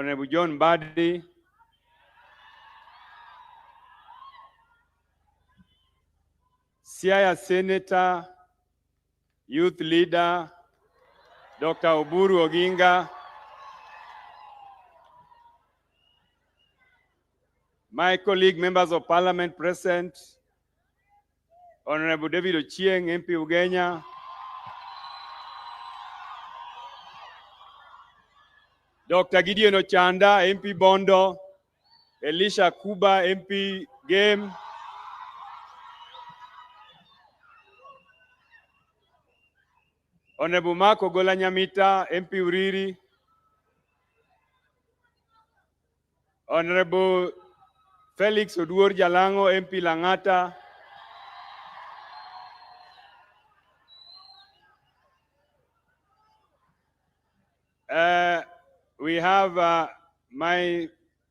Honorable John Mbadi, Siaya Senator, Youth Leader, Dr. Oburu Oginga, my colleague members of parliament present, Honorable David Ochieng, MP Ugenya, Dr. Gideon Ochanda, MP Bondo, Elisha Kuba, MP Game, Honorable Marco Golanyamita, MP Uriri, Honorable Felix Oduor Jalango, MP Langata, we have my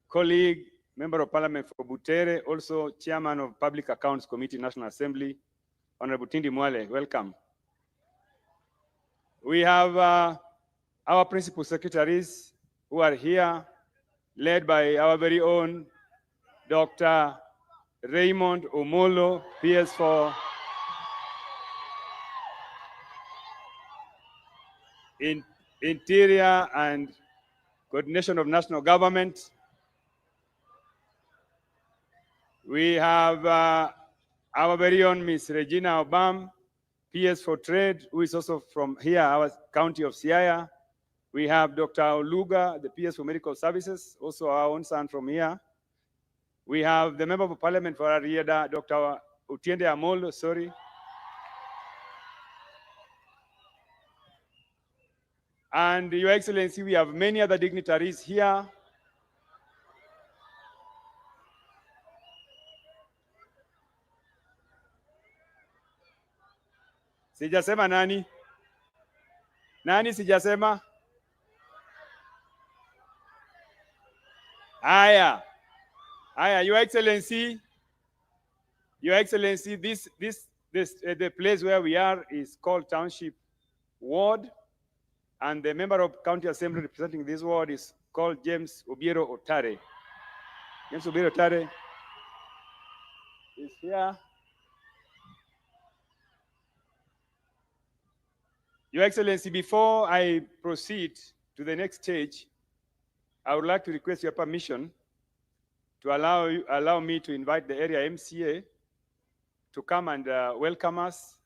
colleague, Member of Parliament for Butere, also Chairman of Public Accounts Committee, National Assembly, Honorable Tindi Mwale, welcome. We have our principal secretaries who are here, led by our very own Dr. Raymond Omolo, PS for Interior and Coordination of National Government. We have our very own Miss Regina Obam, PS for Trade, who is also from here, our county of Siaya. We have Dr. Oluga, the PS for Medical Services, also our own son from here. We have the Member of Parliament for Arieda, Dr. Utiende Amolo, sorry. And Your Excellency, we have many other dignitaries here. Sijasema nani? Nani sijasema? Aya, Your Excellency, the place where we are is called Township Ward, and the Member of County Assembly representing this ward is called James Obiero Otare. James Obiero Otare is here. Your Excellency, before I proceed to the next stage, I would like to request your permission to allow me to invite the area MCA to come and welcome us,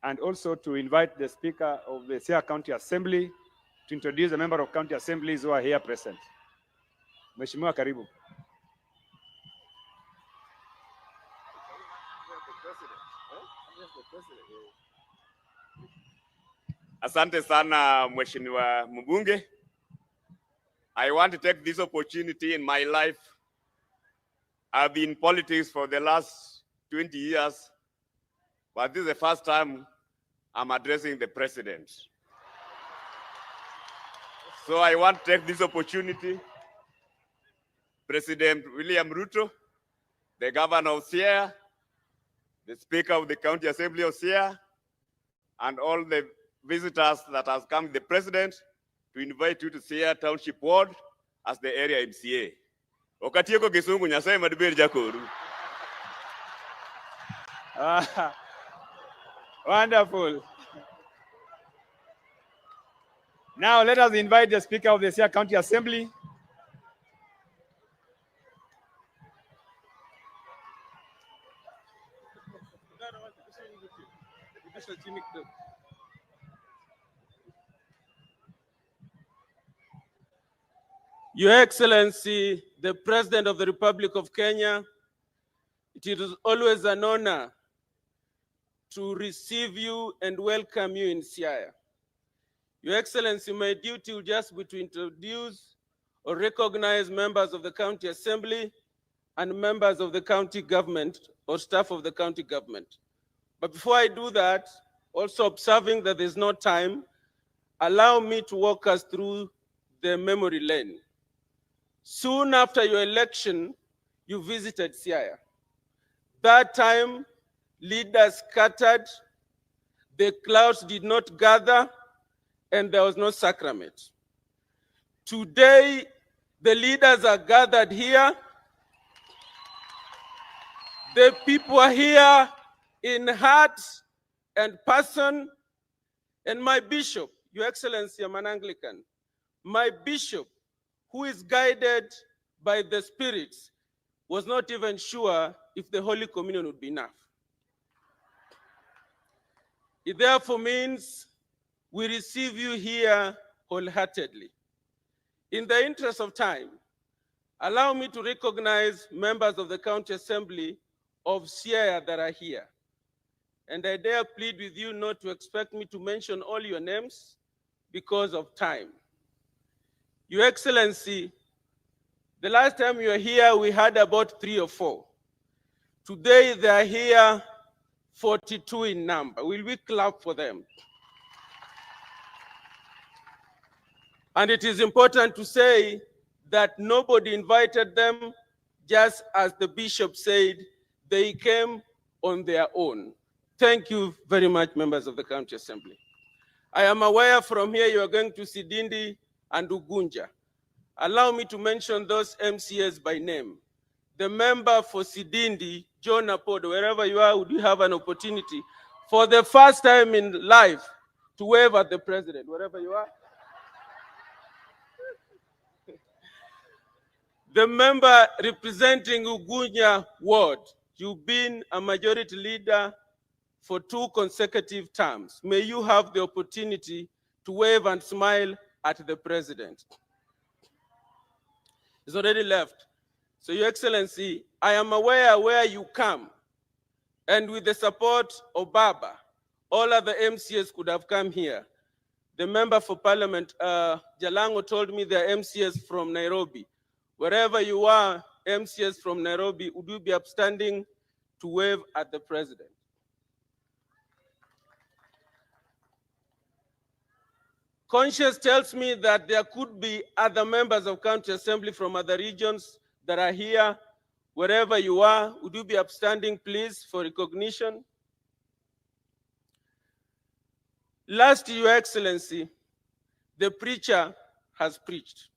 and also to invite the Speaker of the Siaya County Assembly to introduce the member of County Assemblies who are here present. Mheshimiwa, karibu. Asante sana Mheshimiwa Mbunge. I want to take this opportunity in my life. I've been in politics for the last 20 years, but this is the first time I'm addressing the president. So I want to take this opportunity. President William Ruto, the governor of Siaya, the Speaker of the County Assembly of Siaya, and all the visitors that has come with the president to invite you to Siaya Township Ward as the area MCA. Okatieko Kisungu nyasaye madiberi jakoru. Wonderful. Now let us invite the Speaker of the Siaya County Assembly. Your Excellency, the President of the Republic of Kenya, it is always an honor to receive you and welcome you in Siaya. Your Excellency, my duty will just be to introduce or recognize members of the County Assembly and members of the county government or staff of the county government. But before I do that, also observing that there's no time, allow me to walk us through the memory lane. Soon after your election, you visited Siaya. That time, leaders scattered, the clouds did not gather, and there was no sacrament. Today, The leaders are gathered here. The people are here in heart and person. And my bishop, Your Excellency, I'm an Anglican, my bishop, who is guided by the spirits, was not even sure if the Holy Communion would be enough. It therefore means we receive you here wholeheartedly. In the interest of time, allow me to recognize members of the County Assembly of Siaya that are here. And I dare plead with you not to expect me to mention all your names because of time. Your Excellency, the last time you were here, we had about 3 or 4. Today, they are here 42 in number. Will we clap for them? And it is important to say that nobody invited them, just as the bishop said, they came on their own. Thank you very much, members of the County Assembly. I am aware from here you are going to Sidindi and Ugunja. Allow me to mention those MCAs by name. The member for Sidindi, John Apodo, wherever you are, would you have an opportunity for the first time in life to wave at the president, wherever you are? The member representing Ugunja Ward, you've been a majority leader for 2 consecutive terms. May you have the opportunity to wave and smile at the president. He's already left. So, Your Excellency, I am aware where you come, and with the support of Baba, all other MCAs could have come here. The member for parliament, Jalango, told me there are MCAs from Nairobi. Wherever you are, MCAs from Nairobi, would you be upstanding to wave at the president? Conscience tells me that there could be other members of County Assembly from other regions that are here. Wherever you are, would you be upstanding, please, for recognition? Last, Your Excellency, the preacher has preached,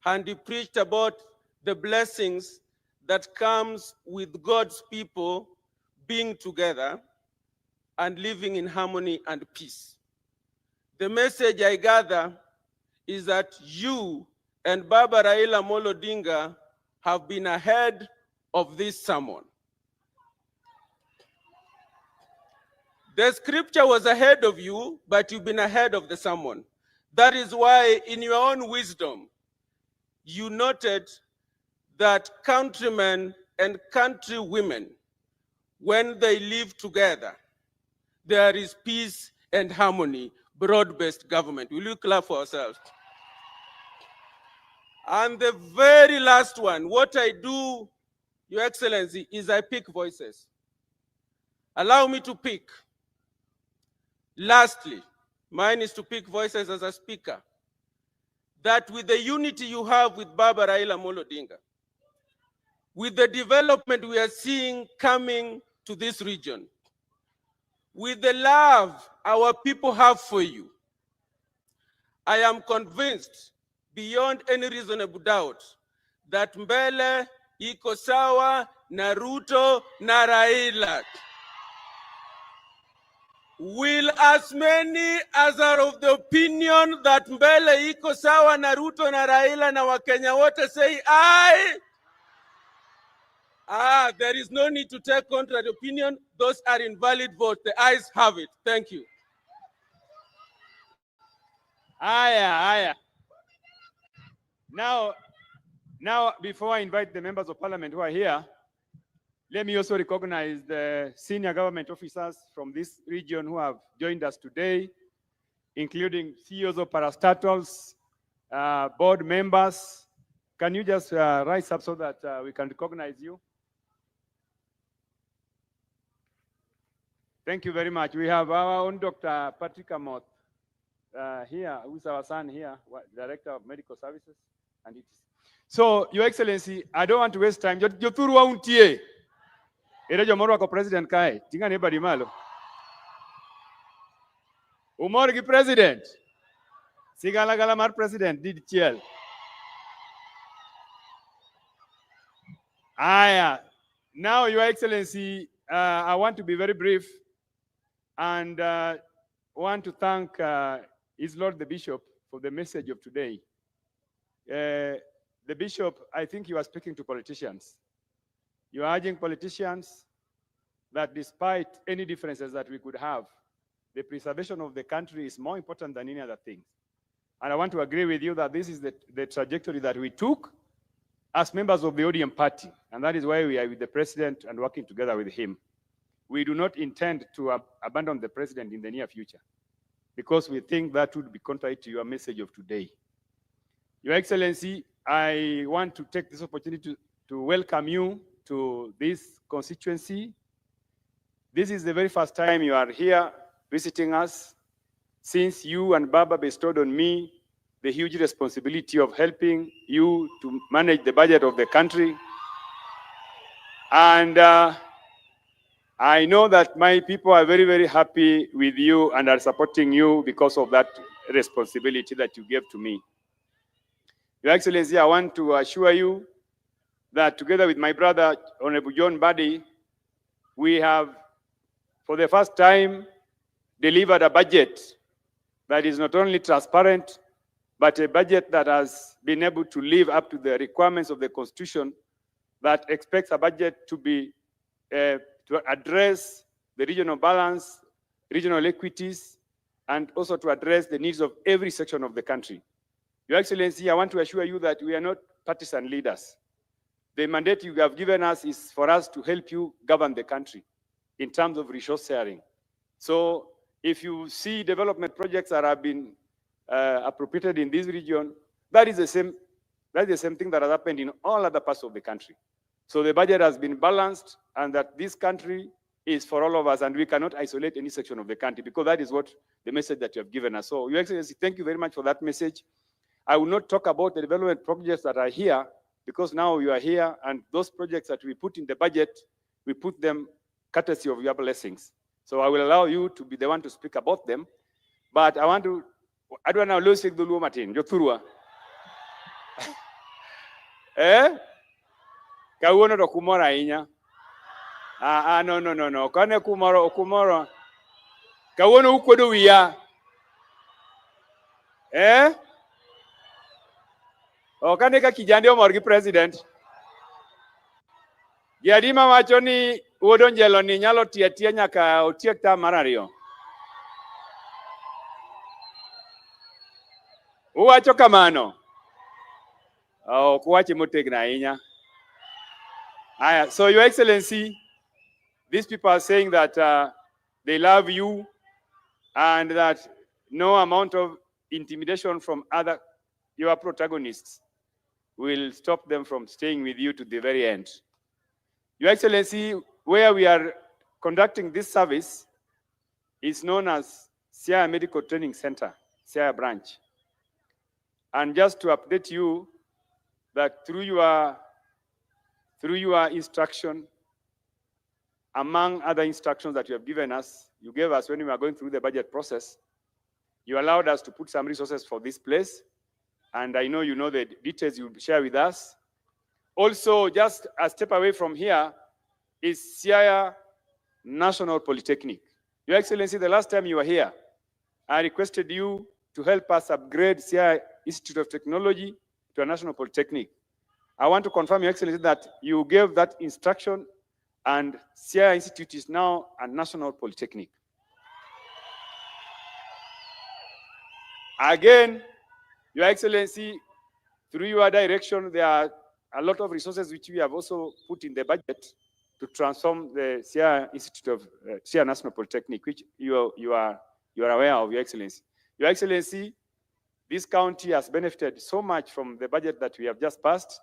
and he preached about the blessings that comes with God's people being together and living in harmony and peace. The message I gather is that you and Baba Raila Amolo Odinga have been ahead of this sermon. The scripture was ahead of you, but you've been ahead of the sermon. That is why, in your own wisdom, you noted that countrymen and countrywomen, when they live together, there is peace and harmony, broad-based government. Will you clap for ourselves? And the very last one, what I do, Your Excellency, is I pick voices. Allow me to pick. Lastly, mine is to pick voices as a speaker. That with the unity you have with Baba Raila Amolo Odinga, with the development we are seeing coming to this region, with the love our people have for you, I am convinced beyond any reasonable doubt that mbele iko sawa na Ruto na Raila. Will as many as are of the opinion that mbele iko sawa na Ruto na Raila na Wakenya wote say aye? There is no need to take contrary opinion. Those are invalid votes. The ayes have it. Thank you. Aya. Now, before I invite the members of parliament who are here, let me also recognize the senior government officers from this region who have joined us today, including CEOs of parastatals, board members. Can you just rise up so that we can recognize you? Thank you very much. We have our own Dr. Patrick Amoth here, who's our son here, Director of Medical Services. And so, Your Excellency, I don't want to waste time. Joturu wauntie. Ere jomoro ko president kai. Tinga ne badi malo. Umor ki president. Sigala gala mar president did chiel. Now, Your Excellency, I want to be very brief and want to thank His Lord the Bishop for the message of today. The Bishop, I think you are speaking to politicians. You are urging politicians that despite any differences that we could have, the preservation of the country is more important than any other thing. And I want to agree with you that this is the trajectory that we took as members of the ODM party. And that is why we are with the president and working together with him. We do not intend to abandon the president in the near future because we think that would be contrary to your message of today. Your Excellency, I want to take this opportunity to welcome you to this constituency. This is the very first time you are here visiting us since you and Baba bestowed on me the huge responsibility of helping you to manage the budget of the country. And I know that my people are very, very happy with you and are supporting you because of that responsibility that you gave to me. Your Excellency, I want to assure you that together with my brother, Honorable John Badi, we have, for the first time, delivered a budget that is not only transparent, but a budget that has been able to live up to the requirements of the Constitution that expects a budget to be to address the regional balance, regional equities, and also to address the needs of every section of the country. Your Excellency, I want to assure you that we are not partisan leaders. The mandate you have given us is for us to help you govern the country in terms of resource sharing. So if you see development projects that have been appropriated in this region, that is the same thing that has happened in all other parts of the country. So the budget has been balanced, and that this country is for all of us, and we cannot isolate any section of the country, because that is what the message that you have given us. So, Your Excellency, thank you very much for that message. I will not talk about the development projects that are here, because now you are here, and those projects that we put in the budget, we put them courtesy of your blessings. So I will allow you to be the one to speak about them. But I want to, I don't know, lose the Luo Martin, Joturua. Kauono do kumora inya. No. Kane kumoro. Kauono ukwodo wiya. Kane ka kijande omor gi president. Giadima wacho ni wuodonjelo ni nyalo tiatia nyaka otiek tam mar ariyo. Uwacho kamano. Kuwache motegna ahinya. So, Your Excellency, these people are saying that they love you and that no amount of intimidation from your protagonists will stop them from staying with you to the very end. Your Excellency, where we are conducting this service is known as Siaya Medical Training Center, Siaya branch. And just to update you that through your instruction, among other instructions that you have given us, you gave us when we were going through the budget process, you allowed us to put some resources for this place. And I know you know the details you share with us. Also, just a step away from here is Siaya National Polytechnic. Your Excellency, the last time you were here, I requested you to help us upgrade Siaya Institute of Technology to a national polytechnic. I want to confirm, Your Excellency, that you gave that instruction and Siaya Institute is now a national polytechnic. Again, Your Excellency, through your direction, there are a lot of resources which we have also put in the budget to transform the Siaya Institute of Siaya National Polytechnic, which you are aware of, Your Excellency. Your Excellency, this county has benefited so much from the budget that we have just passed,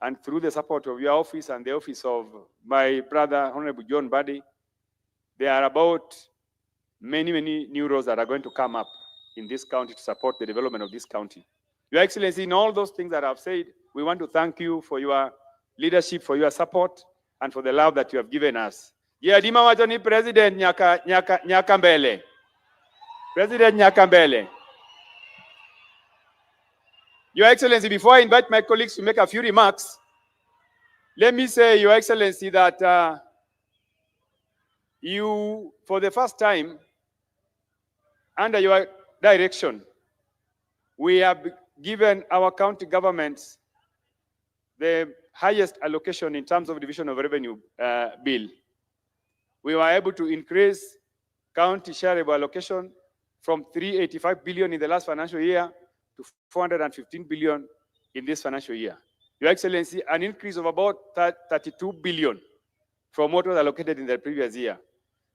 and through the support of your office and the office of my brother, Honorable John Badi, there are about many new roads that are going to come up in this county to support the development of this county. Your Excellency, in all those things that I've said, we want to thank you for your leadership, for your support, and for the love that you have given us. Dima wacho ni President nyaka mbele. President nyaka mbele. Your Excellency, before I invite my colleagues to make a few remarks, Let me say, Your Excellency, that you, for the first time, under your direction, we have given our county governments the highest allocation in terms of division of revenue bill. We were able to increase county shareable allocation from 385 billion in the last financial year to 415 billion in this financial year. Your Excellency, an increase of about 32 billion from what was allocated in the previous year.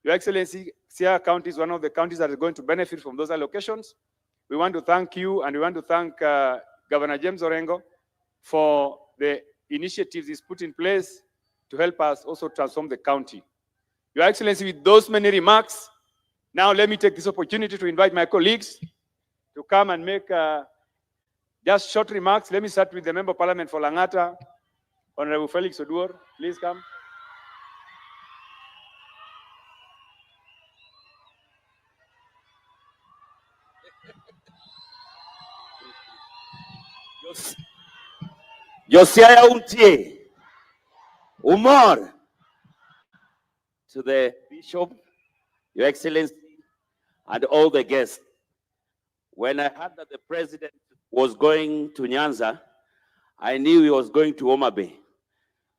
Your Excellency, Siaya County is one of the counties that is going to benefit from those allocations. We want to thank you, and we want to thank Governor James Orengo for the initiatives he's put in place to help us also transform the county. Your Excellency, with those many remarks, now let me take this opportunity to invite my colleagues to come and make just short remarks. Let me start with the Member of Parliament for Langata, Honorable Felix Oduor. Please come. Siaya untie, umor, to the Bishop, Your Excellency, and all the guests. When I heard that the President was going to Nyanza, I knew he was going to Homa Bay.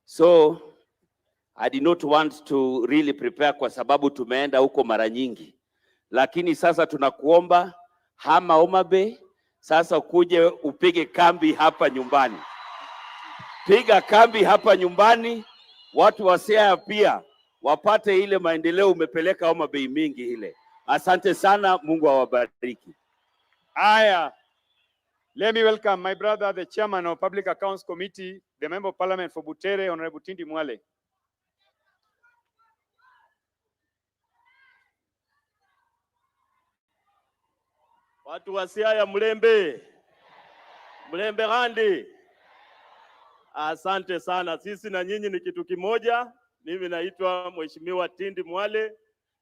So I did not want to really prepare kwa sababu tumeenda huko mara nyingi. Lakini sasa tunakuomba hama Homa Bay, sasa ukuje upige kambi hapa nyumbani. Piga kambi hapa nyumbani, watu wa Siaya pia wapate ile maendeleo umepeleka Homa Bay mingi ile. Asante sana, Mungu awabariki. Aya. Let me welcome my brother, the chairman of Public Accounts Committee, the Member of Parliament for Butere, Honorable Tindi Mwale. Watu wa Siaya mlembe. Mlembe gandi. Asante sana. Sisi na nyinyi ni kitu kimoja. Mimi naitwa Mheshimiwa Tindi Mwale.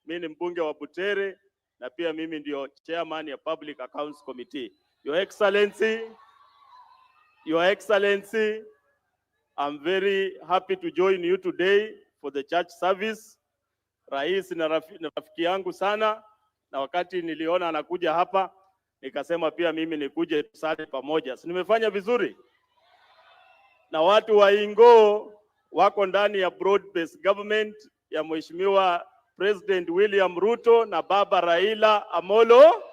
Mimi ni mbunge wa Butere na pia mimi ndio chairman ya Public Accounts Committee. Your Excellency, I'm very happy to join you today for the church service. Rais ni rafiki yangu sana, na wakati niliona anakuja hapa, nikasema pia mimi nikuje tusali pamoja. Si nimefanya vizuri? Na watu wa Ingo wako ndani ya broad based government ya Mheshimiwa President William Ruto na Baba Raila Amolo.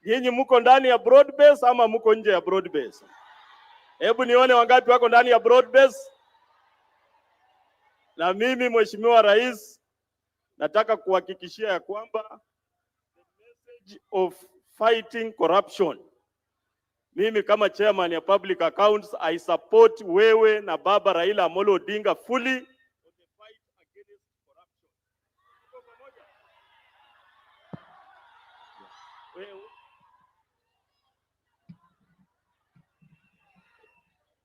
Nyinyi mko ndani ya broad base ama mko nje ya broad base? Hebu nione wangapi wako ndani ya broad base. Na mimi Mheshimiwa Rais nataka kuhakikishia ya kwamba the message of fighting corruption, mimi kama chairman ya Public Accounts, I support wewe na Baba Raila Amolo Odinga fully on the fight against corruption.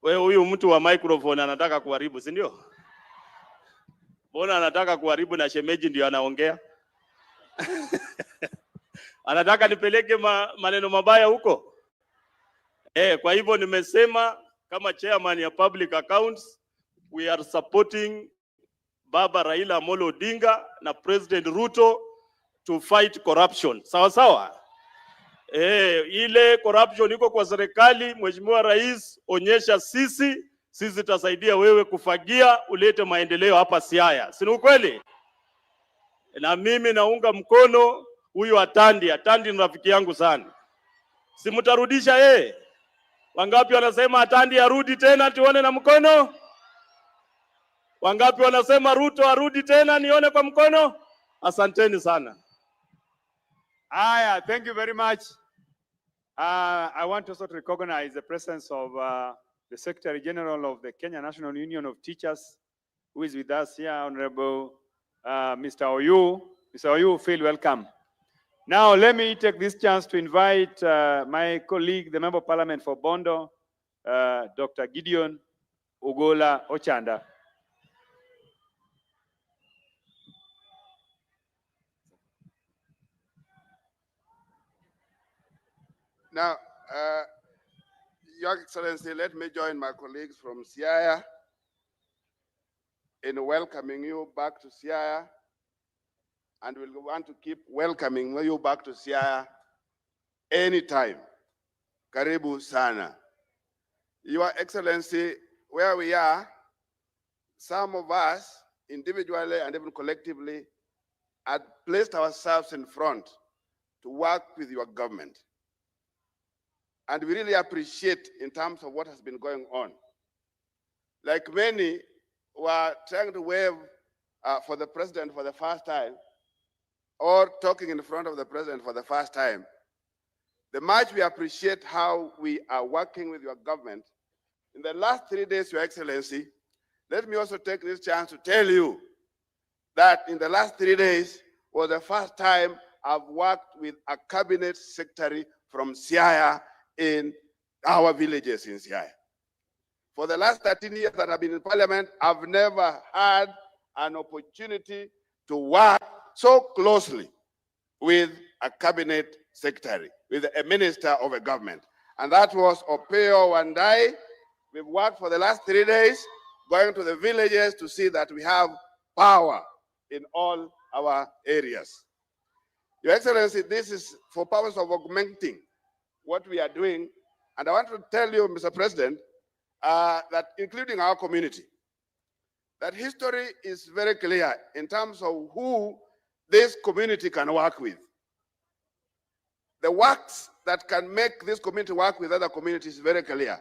Wewe huyu mtu wa microphone anataka kuharibu, si ndio? Mbona anataka kuharibu na shemeji ndio anaongea? Anataka nipeleke maneno mabaya huko? Kwa hivyo nimesema kama chairman ya Public Accounts, we are supporting Baba Raila Amolo Odinga na President Ruto to fight corruption. Sawa sawa? Ile corruption iko kwa serikali, Mheshimiwa Rais, onyesha sisi tutasaidia wewe kufagia, ulete maendeleo hapa Siaya. Si ukweli? Na mimi naunga mkono huyu Atandi ni rafiki yangu sana. Si mtarudisha yeye? Wangapi wanasema Atandi arudi tena tuone na mkono? Wangapi wanasema Ruto arudi tena nione kwa mkono? Asanteni sana. Aya, thank you very much. I want also to recognize the presence of the Secretary General of the Kenya National Union of Teachers, who is with us here, Honorable Mr. Oyu. Mr. Oyu, feel welcome. Now, let me take this chance to invite my colleague, the Member of Parliament for Bondo, Dr. Gideon Ugola Ochanda. Now, Your Excellency, let me join my colleagues from Siaya in welcoming you back to Siaya, and we'll want to keep welcoming you back to Siaya anytime. Karibu sana. Your Excellency, where we are, some of us, individually and even collectively, had placed ourselves in front to work with your government. And we really appreciate in terms of what has been going on. Like many were trying to wave for the president for the first time, or talking in front of the president for the first time, the much we appreciate how we are working with your government. In the last 3 days, Your Excellency, let me also take this chance to tell you that in the last 3 days was the first time I've worked with a cabinet secretary from Siaya in our villages in Siaya. For the last 13 years that I've been in parliament, I've never had an opportunity to work so closely with a cabinet secretary, with a minister of a government. And that was Opeo Wandai. We've worked for the last 3 days, going to the villages to see that we have power in all our areas. Your Excellency, this is for purpose of augmenting what we are doing. And I want to tell you, Mr. President, that including our community, that history is very clear in terms of who this community can work with. The works that can make this community work with other communities is very clear.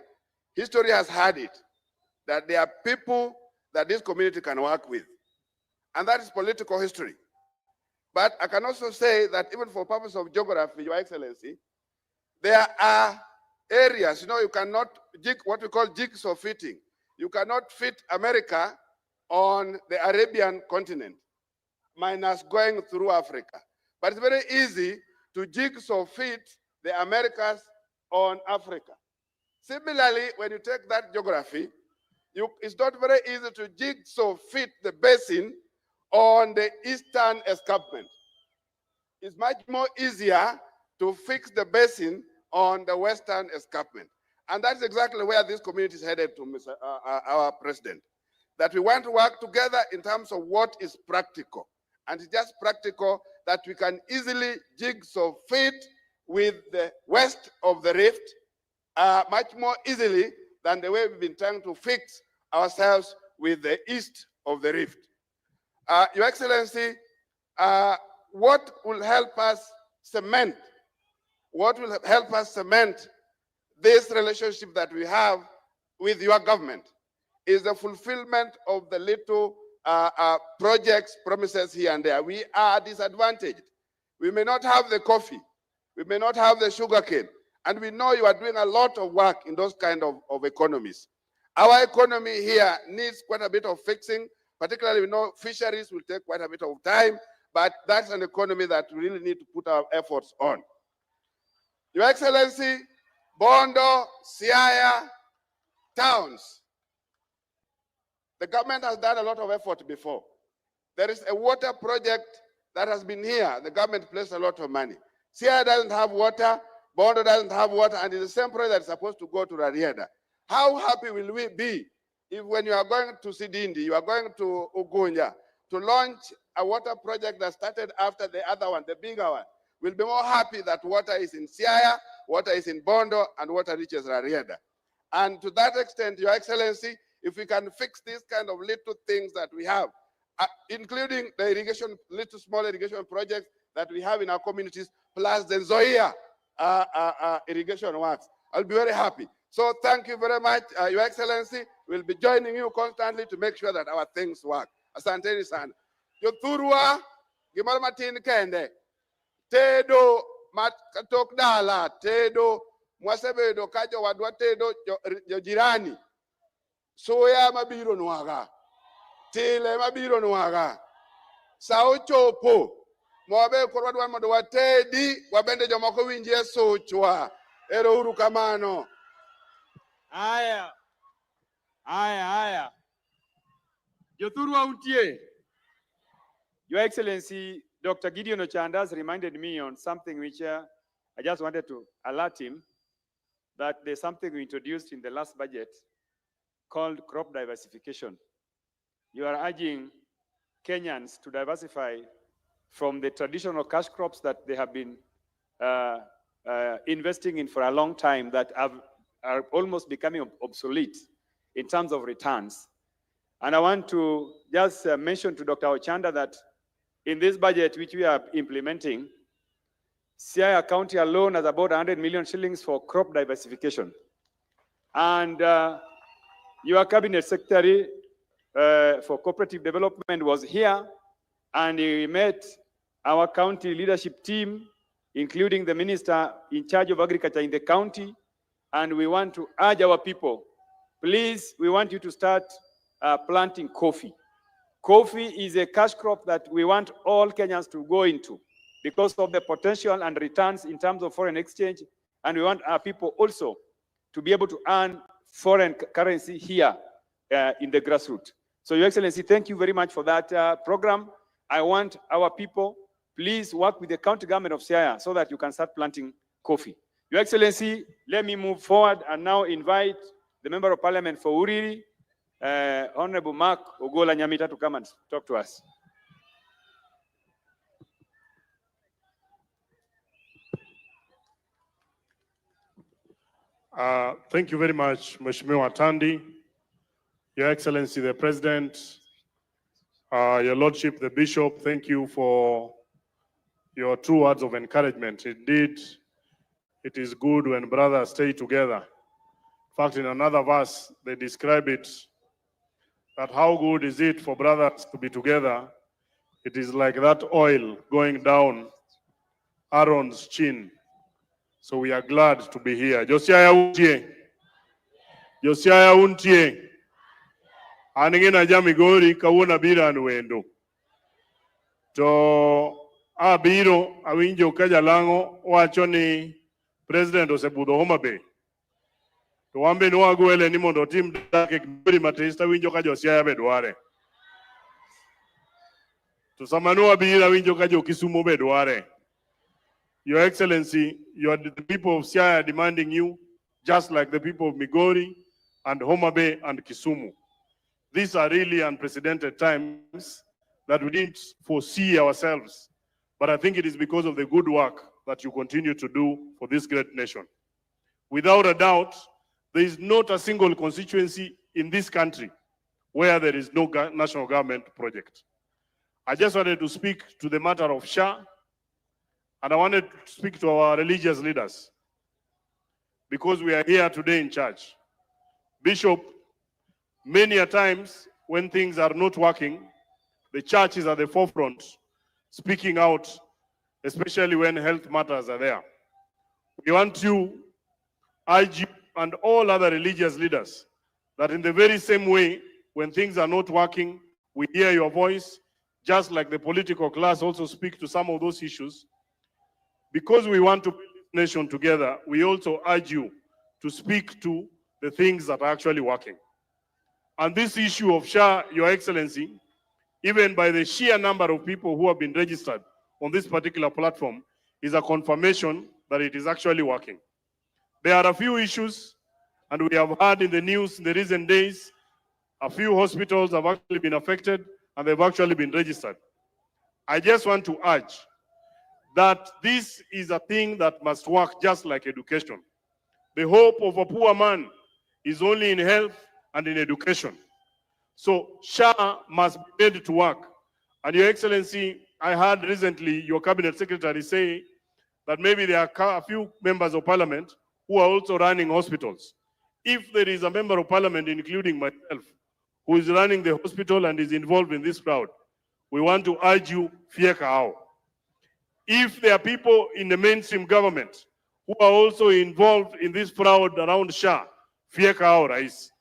History has had it, that there are people that this community can work with. And that is political history. But I can also say that even for purpose of geography, Your Excellency, there are areas, you cannot, what we call jigsaw fitting. You cannot fit America on the Arabian continent, minus going through Africa. But it's very easy to jigsaw fit the Americas on Africa. Similarly, when you take that geography, it's not very easy to jigsaw fit the basin on the eastern escarpment. It's much more easier to fix the basin on the western escarpment. And that's exactly where this community is headed to, our president. That we want to work together in terms of what is practical. And it's just practical that we can easily jigsaw fit with the west of the rift much more easily than the way we've been trying to fix ourselves with the east of the rift. Your Excellency, what will help us cement this relationship that we have with your government is the fulfillment of the little projects, promises here and there. We are disadvantaged. We may not have the coffee. We may not have the sugarcane. And we know you are doing a lot of work in those kind of economies. Our economy here needs quite a bit of fixing. Particularly, we know fisheries will take quite a bit of time, but that's an economy that we really need to put our efforts on. Your Excellency, Bondo, Siaya, towns. The government has done a lot of effort before. There is a water project that has been here. The government placed a lot of money. Siaya doesn't have water, Bondo doesn't have water, and it's the same project that's supposed to go to Rarieda. How happy will we be if when you are going to Sidindi, you are going to Ugunya, to launch a water project that started after the other one, the bigger one? We'll be more happy that water is in Siaya, water is in Bondo, and water reaches Rarieda. And to that extent, Your Excellency, if we can fix these kind of little things that we have, including the irrigation, little small irrigation projects that we have in our communities, plus the Zoya irrigation works, I'll be very happy. So thank you very much, Your Excellency. We'll be joining you constantly to make sure that our things work. Asanteni sana. Yothurwa, gimalmatin kende. Tedo katok dala, tedo mwasebedo kajo wadwa tedo jirani. Soya mabiro nwaga. Tile mabiro nwaga. Sao chopo. Mwabe korwa dwa mondo watedi wabende jomoko winjie sochwa. Ero uru kamano. Aya. Jothurwa untie. Your Excellency, Dr. Gideon Ochanda has reminded me on something which I just wanted to alert him that there's something we introduced in the last budget called crop diversification. You are urging Kenyans to diversify from the traditional cash crops that they have been investing in for a long time that are almost becoming obsolete in terms of returns. And I want to just mention to Dr. Ochanda that in this budget which we are implementing, Siaya County alone has about 100 million shillings for crop diversification. And your cabinet secretary for cooperative development was here, and he met our county leadership team, including the minister in charge of agriculture in the county. And we want to urge our people, please, we want you to start planting coffee. Coffee is a cash crop that we want all Kenyans to go into because of the potential and returns in terms of foreign exchange. And we want our people also to be able to earn foreign currency here in the grassroots. So, Your Excellency, thank you very much for that program. I want our people, please work with the county government of Siaya so that you can start planting coffee. Your Excellency, let me move forward and now invite the Member of Parliament for Uriri, Honorable Mark Ogola Nyamita, to come and talk to us. Thank you very much, Mheshimiwa Tandi, Your Excellency, the President, Your Lordship, the Bishop. Thank you for your true words of encouragement. Indeed, it is good when brothers stay together. In fact, in another verse, they describe it that how good is it for brothers to be together? It is like that oil going down Aaron's chin. So we are glad to be here. Josiah untie. Josiah untie. Aningena jamigori kawuna bira nuendo. To abiro awinjo kajalango wachoni President osebudho Homa Bay. To wambe nwagwele ni mondo tim dake kiburi matista winjo ka Josiah bedware. To samanu abira winjo ka jo Kisumu bedware. Your Excellency, the people of Siaya are demanding you, just like the people of Migori and Homa Bay and Kisumu. These are really unprecedented times that we didn't foresee ourselves. But I think it is because of the good work that you continue to do for this great nation. Without a doubt, there is not a single constituency in this country where there is no national government project. I just wanted to speak to the matter of SHA, and I wanted to speak to our religious leaders because we are here today in church. Bishop, many a times when things are not working, the church is at the forefront, speaking out, especially when health matters are there. We want to urge you and all other religious leaders that in the very same way, when things are not working, we hear your voice, just like the political class also speak to some of those issues. Because we want to build this nation together, we also urge you to speak to the things that are actually working. And this issue of SHA, Your Excellency, even by the sheer number of people who have been registered on this particular platform, is a confirmation that it is actually working. There are a few issues, and we have heard in the news in the recent days, a few hospitals have actually been affected, and they've actually been registered. I just want to urge that this is a thing that must work just like education. The hope of a poor man is only in health and in education. So SHA must be made to work. And Your Excellency, I heard recently your cabinet secretary say that maybe there are a few members of parliament who are also running hospitals. If there is a member of parliament, including myself, who is running the hospital and is involved in this crowd, we want to urge you, fieka hao. If there are people in the mainstream government who are also involved in this fraud around SHA, fieka hao rais.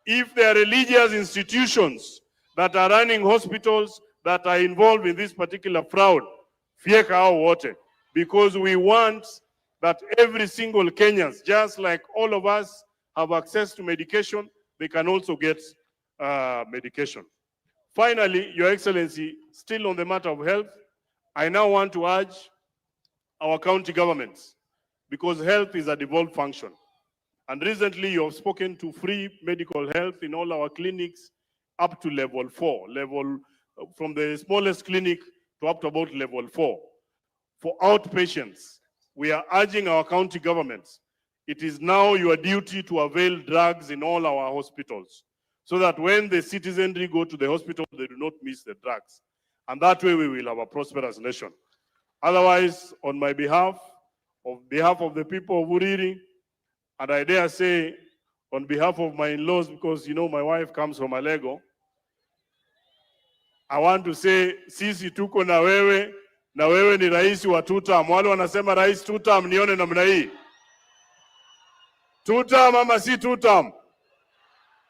If there are religious institutions that are running hospitals that are involved in this particular fraud, fieka hao wote. Because we want that every single Kenyans, just like all of us, have access to medication, they can also get medication. Finally, Your Excellency, still on the matter of health, I now want to urge our county governments, because health is a devolved function. And recently you have spoken to free medical health in all our clinics up to level 4, from the smallest clinic to up to about level 4. For outpatients, we are urging our county governments, it is now your duty to avail drugs in all our hospitals, so that when the citizenry go to the hospital, they do not miss the drugs. And that way we will have a prosperous nation. Otherwise, on my behalf of the people of Uriri, and I dare say on behalf of my in-laws, because you know my wife comes from Alego, I want to say, sisi tuko na wewe ni rais wa 2 term. Wale wanasema rais 2 term, nione namna hii. 2 term ama si 2 term?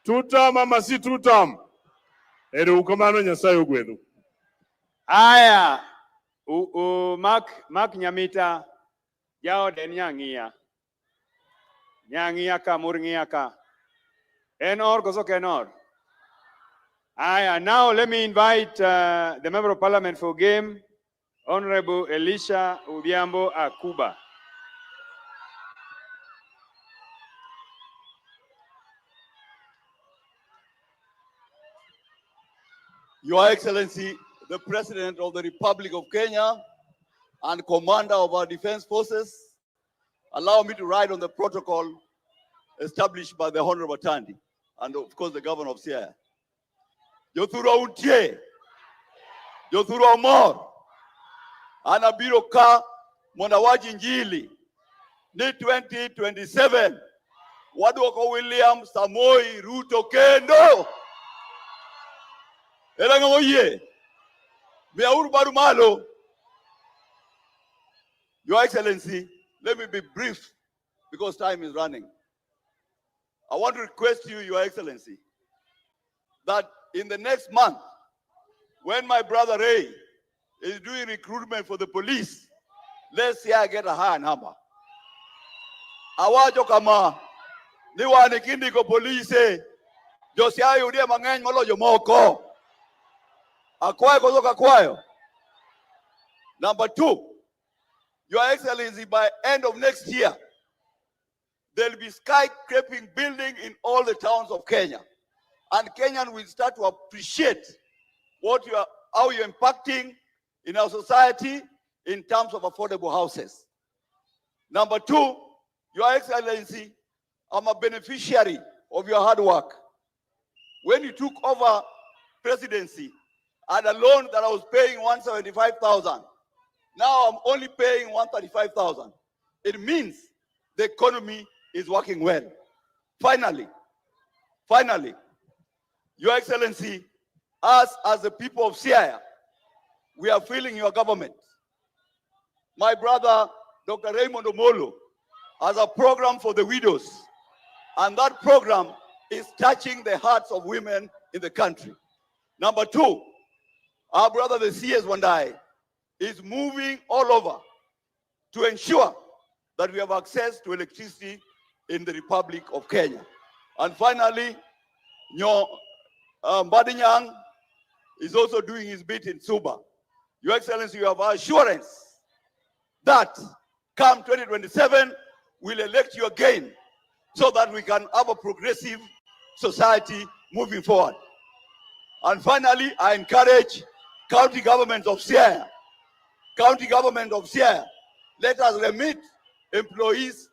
2 term ama si 2 term? Ero ukomano Nyasaye ogwedhu. Aya, Mark Nyamita, yao den nyang'ia ka murng'ia ka. Enor koso kenor. Aya, now let me invite the Member of Parliament for Game, Honorable Elisha Odhiambo Akuba. Your Excellency, the President of the Republic of Kenya and Commander of our Defense Forces, allow me to ride on the protocol established by the Honorable Tandi and of course the Governor of Siaya. Jothuro untie, Jothuro mor, anabiro ka monawaji njili, ni 2027, waduoko William Samoei Ruto kendo. Elangoye, Meauru Barumalo. Your Excellency, let me be brief because time is running. I want to request you, Your Excellency, that in the next month, when my brother Ray is doing recruitment for the police, let's see I get a higher number. Awajo kama niwani kindi ko police, Josia yudia mang'eny moloyo moko. Akwayo kozoka kwayo. Number 2, Your Excellency, by end of next year, there will be skyscraping building in all the towns of Kenya. And Kenyans will start to appreciate how you're impacting in our society in terms of affordable houses. Number 2, Your Excellency, I'm a beneficiary of your hard work. When you took over presidency, I had a loan that I was paying 175,000. Now I'm only paying 135,000. It means the economy is working well. Finally, Your Excellency, us as the people of Siaya, we are feeling your government. My brother, Dr. Raymond Omolo, has a program for the widows. And that program is touching the hearts of women in the country. Number 2, our brother, the CS Wandai, is moving all over to ensure that we have access to electricity in the Republic of Kenya. And finally, Mbadinyang is also doing his bit in Suba. Your Excellency, you have our assurance that come 2027, we'll elect you again so that we can have a progressive society moving forward. And finally, I encourage county government of Siaya, let us remit employees'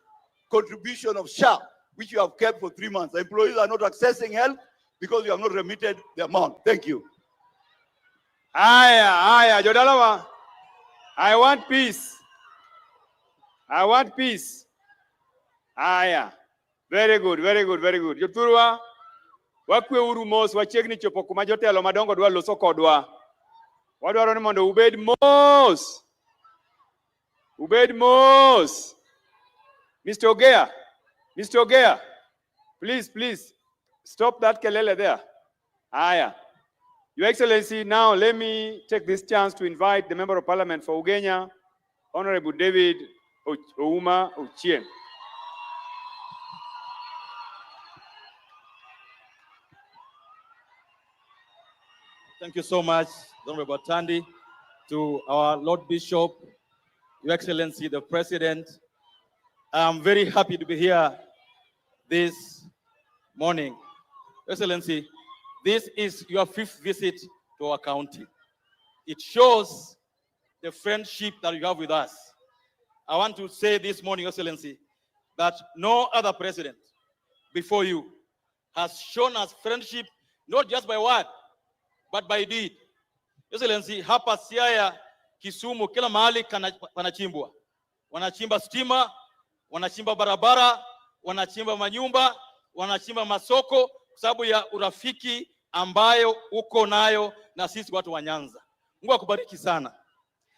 contribution of SHA, which you have kept for 3 months. The employees are not accessing help because you have not remitted the amount. Thank you. Aya, Jodalawa. I want peace. Aya. Very good. Jothurwa, wakwe uru mos, wachiegni chopo kuma jotelo madongo dwa loso kodwa. Wadwaro ni mondo ubed mos. Mr. Ogea, please, stop that kelele there. Aya. Your Excellency, now let me take this chance to invite the Member of Parliament for Ugenya, Honorable David Ouma Ochieng. Thank you so much, Honorable Tandi, to our Lord Bishop, Your Excellency, the President. I'm very happy to be here this morning. Excellency, this is your 5th visit to our county. It shows the friendship that you have with us. I want to say this morning, Excellency, that no other president before you has shown us friendship, not just by word, but by deed. Excellency, hapa Siaya, Kisumu, kila mahali panachimbwa. Wanachimba stima, wanachimba barabara, wanachimba manyumba, wanachimba masoko, kwa sababu ya urafiki ambayo uko nayo na sisi watu wa Nyanza. Mungu akubariki sana.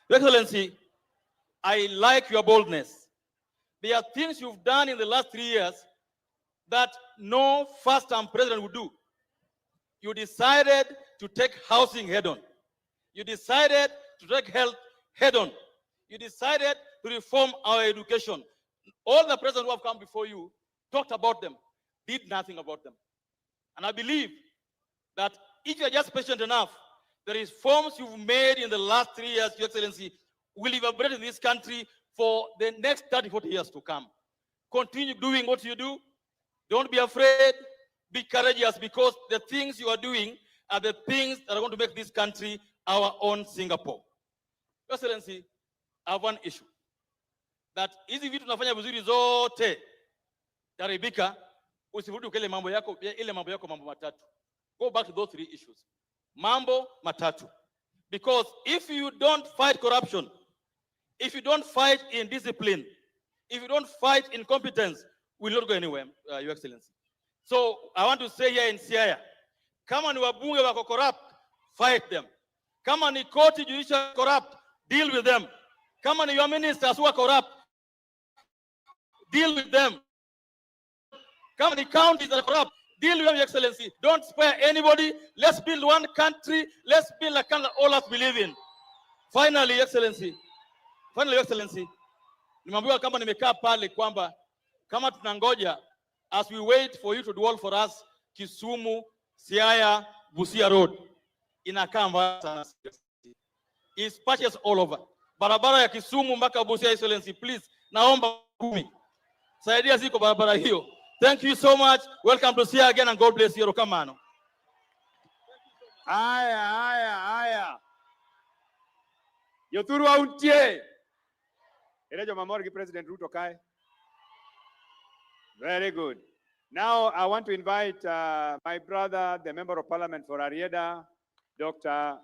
Excellency, I like your boldness. There are things you've done in the last 3 years that no first-time president would do. You decided to take housing head-on. You decided to take health head-on. You decided to reform our education. All the presidents who have come before you talked about them, did nothing about them. And I believe that if you are just patient enough, the reforms you've made in the last 3 years, Your Excellency, will evaporate in this country for the next 30, 40 years to come. Continue doing what you do. Don't be afraid. Be courageous, because the things you are doing are the things that are going to make this country our own Singapore. Your Excellency, I have one issue. That hizi vitu tunafanya vizuri zote taribika, usirudi kile mambo yako, ile mambo yako mambo matatu. Go back to those 3 issues. Mambo matatu. Because if you don't fight corruption, if you don't fight indiscipline, if you don't fight incompetence, we will not go anywhere, Your Excellency. So I want to say here in Siaya, kama ni wabunge wako corrupt, fight them. Kama ni koti judicial corrupt, deal with them. Kama ni your ministers who are corrupt, deal with them. Kama ni counties that are corrupt, deal with them, Your Excellency. Don't spare anybody. Let's build one country. Let's build a country that all of us believe in. Finally, Your Excellency. Finally, Your Excellency. Nimeambiwa kama nimekaa pale kwamba kama tunangoja, as we wait for you to do all for us, Kisumu, Siaya, Busia Road, inakaa mbaya sana. It's patches all over. Barabara ya Kisumu mpaka Busia, Excellency, please, naomba kumi. Saidia ziko barabara hiyo. Thank you so much. Welcome to Siaya again, and God bless you. Rokamano. Aya. Yoturu auntie. Erejo mamorgi President Ruto kai. Very good. Now I want to invite my brother, the Member of Parliament for Arieda, Dr.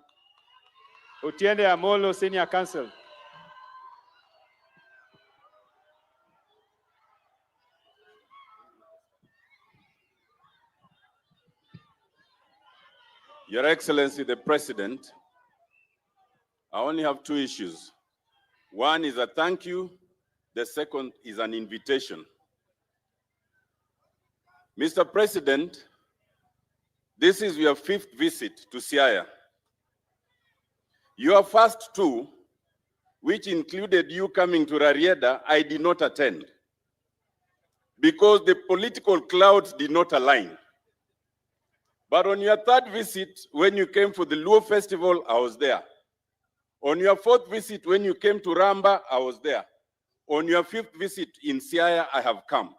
Otiende Amolo, Senior Counsel. Your Excellency, the President, I only have 2 issues. One is a thank you. The second is an invitation. Mr. President, this is your 5th visit to Siaya. Your first 2, which included you coming to Rarieda, I did not attend because the political clouds did not align. But on your 3rd visit, when you came for the Luo Festival, I was there. On your 4th visit, when you came to Ramba, I was there. On your 5th visit in Siaya, I have come.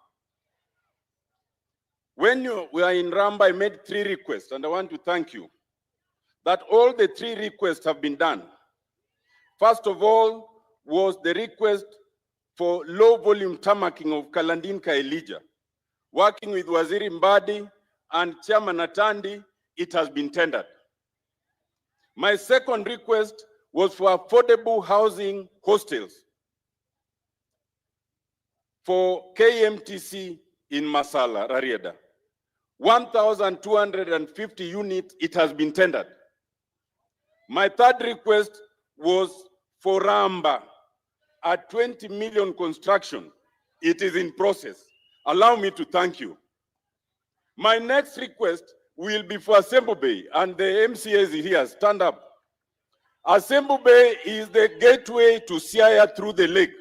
When you were in Ramba, I made 3 requests, and I want to thank you that all the 3 requests have been done. First of all was the request for low volume tarmacking of Kalandinka Elijah. Working with Waziri Mbadi and Chairman Atandi, it has been tendered. My second request was for affordable housing hostels for KMTC in Masala, Rarieda. 1,250 units, it has been tendered. My third request was for Ramba, a 20 million construction. It is in process. Allow me to thank you. My next request will be for Asembo Bay, and the MCAs here, stand up. Asembo Bay is the gateway to Siaya through the lake.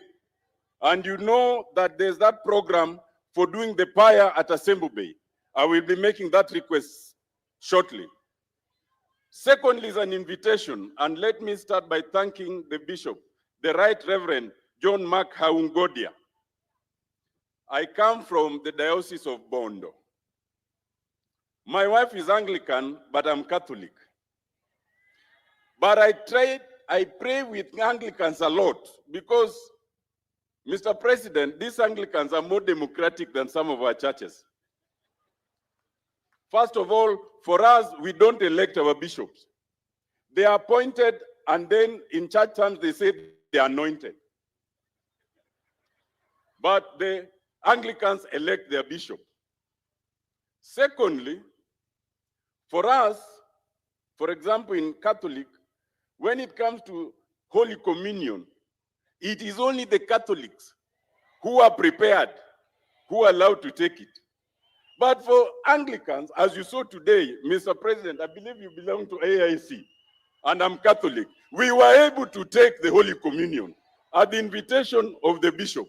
And you know that there's that program for doing the pyre at Asembo Bay. I will be making that request shortly. Secondly is an invitation, and let me start by thanking the Bishop, the Right Reverend John Mark Haungodia. I come from the Diocese of Bondo. My wife is Anglican, but I'm Catholic. But I pray with Anglicans a lot because, Mr. President, these Anglicans are more democratic than some of our churches. First of all, for us, we don't elect our bishops. They are appointed, and then in church terms, they say they are anointed. But the Anglicans elect their bishop. Secondly, for us, for example, in Catholic, when it comes to Holy Communion, it is only the Catholics who are prepared, who are allowed to take it. But for Anglicans, as you saw today, Mr. President, I believe you belong to AIC, and I'm Catholic. We were able to take the Holy Communion at the invitation of the bishop.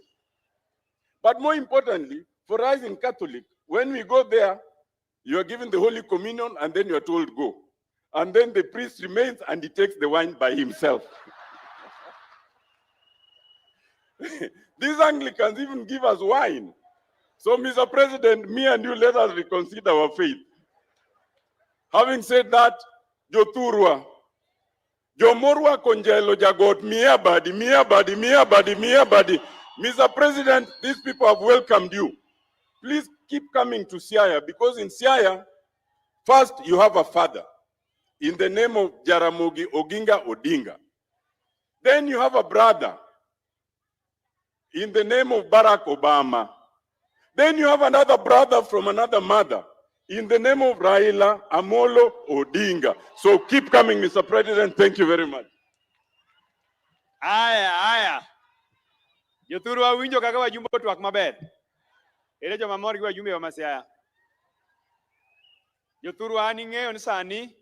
But more importantly, for us in Catholic, when we go there, you are given the Holy Communion and then you are told go. And then the priest remains and he takes the wine by himself. These Anglicans even give us wine. So, Mr. President, me and you, let us reconsider our faith. Having said that, Joturwa, Jomorwa Konjelo Jagot, Miabadi. Mr. President, these people have welcomed you. Please keep coming to Siaya, because in Siaya, first you have a father in the name of Jaramogi Oginga Odinga. Then you have a brother in the name of Barack Obama. Then you have another brother from another mother in the name of Raila Amolo Odinga. So keep coming, Mr. President. Thank you very much. Aya. Jothurwa winjo kaka wajumbe twak maber. Ere joma mor gi wajumbe wa Siaya. Jothurwa an ing'eyo ni sani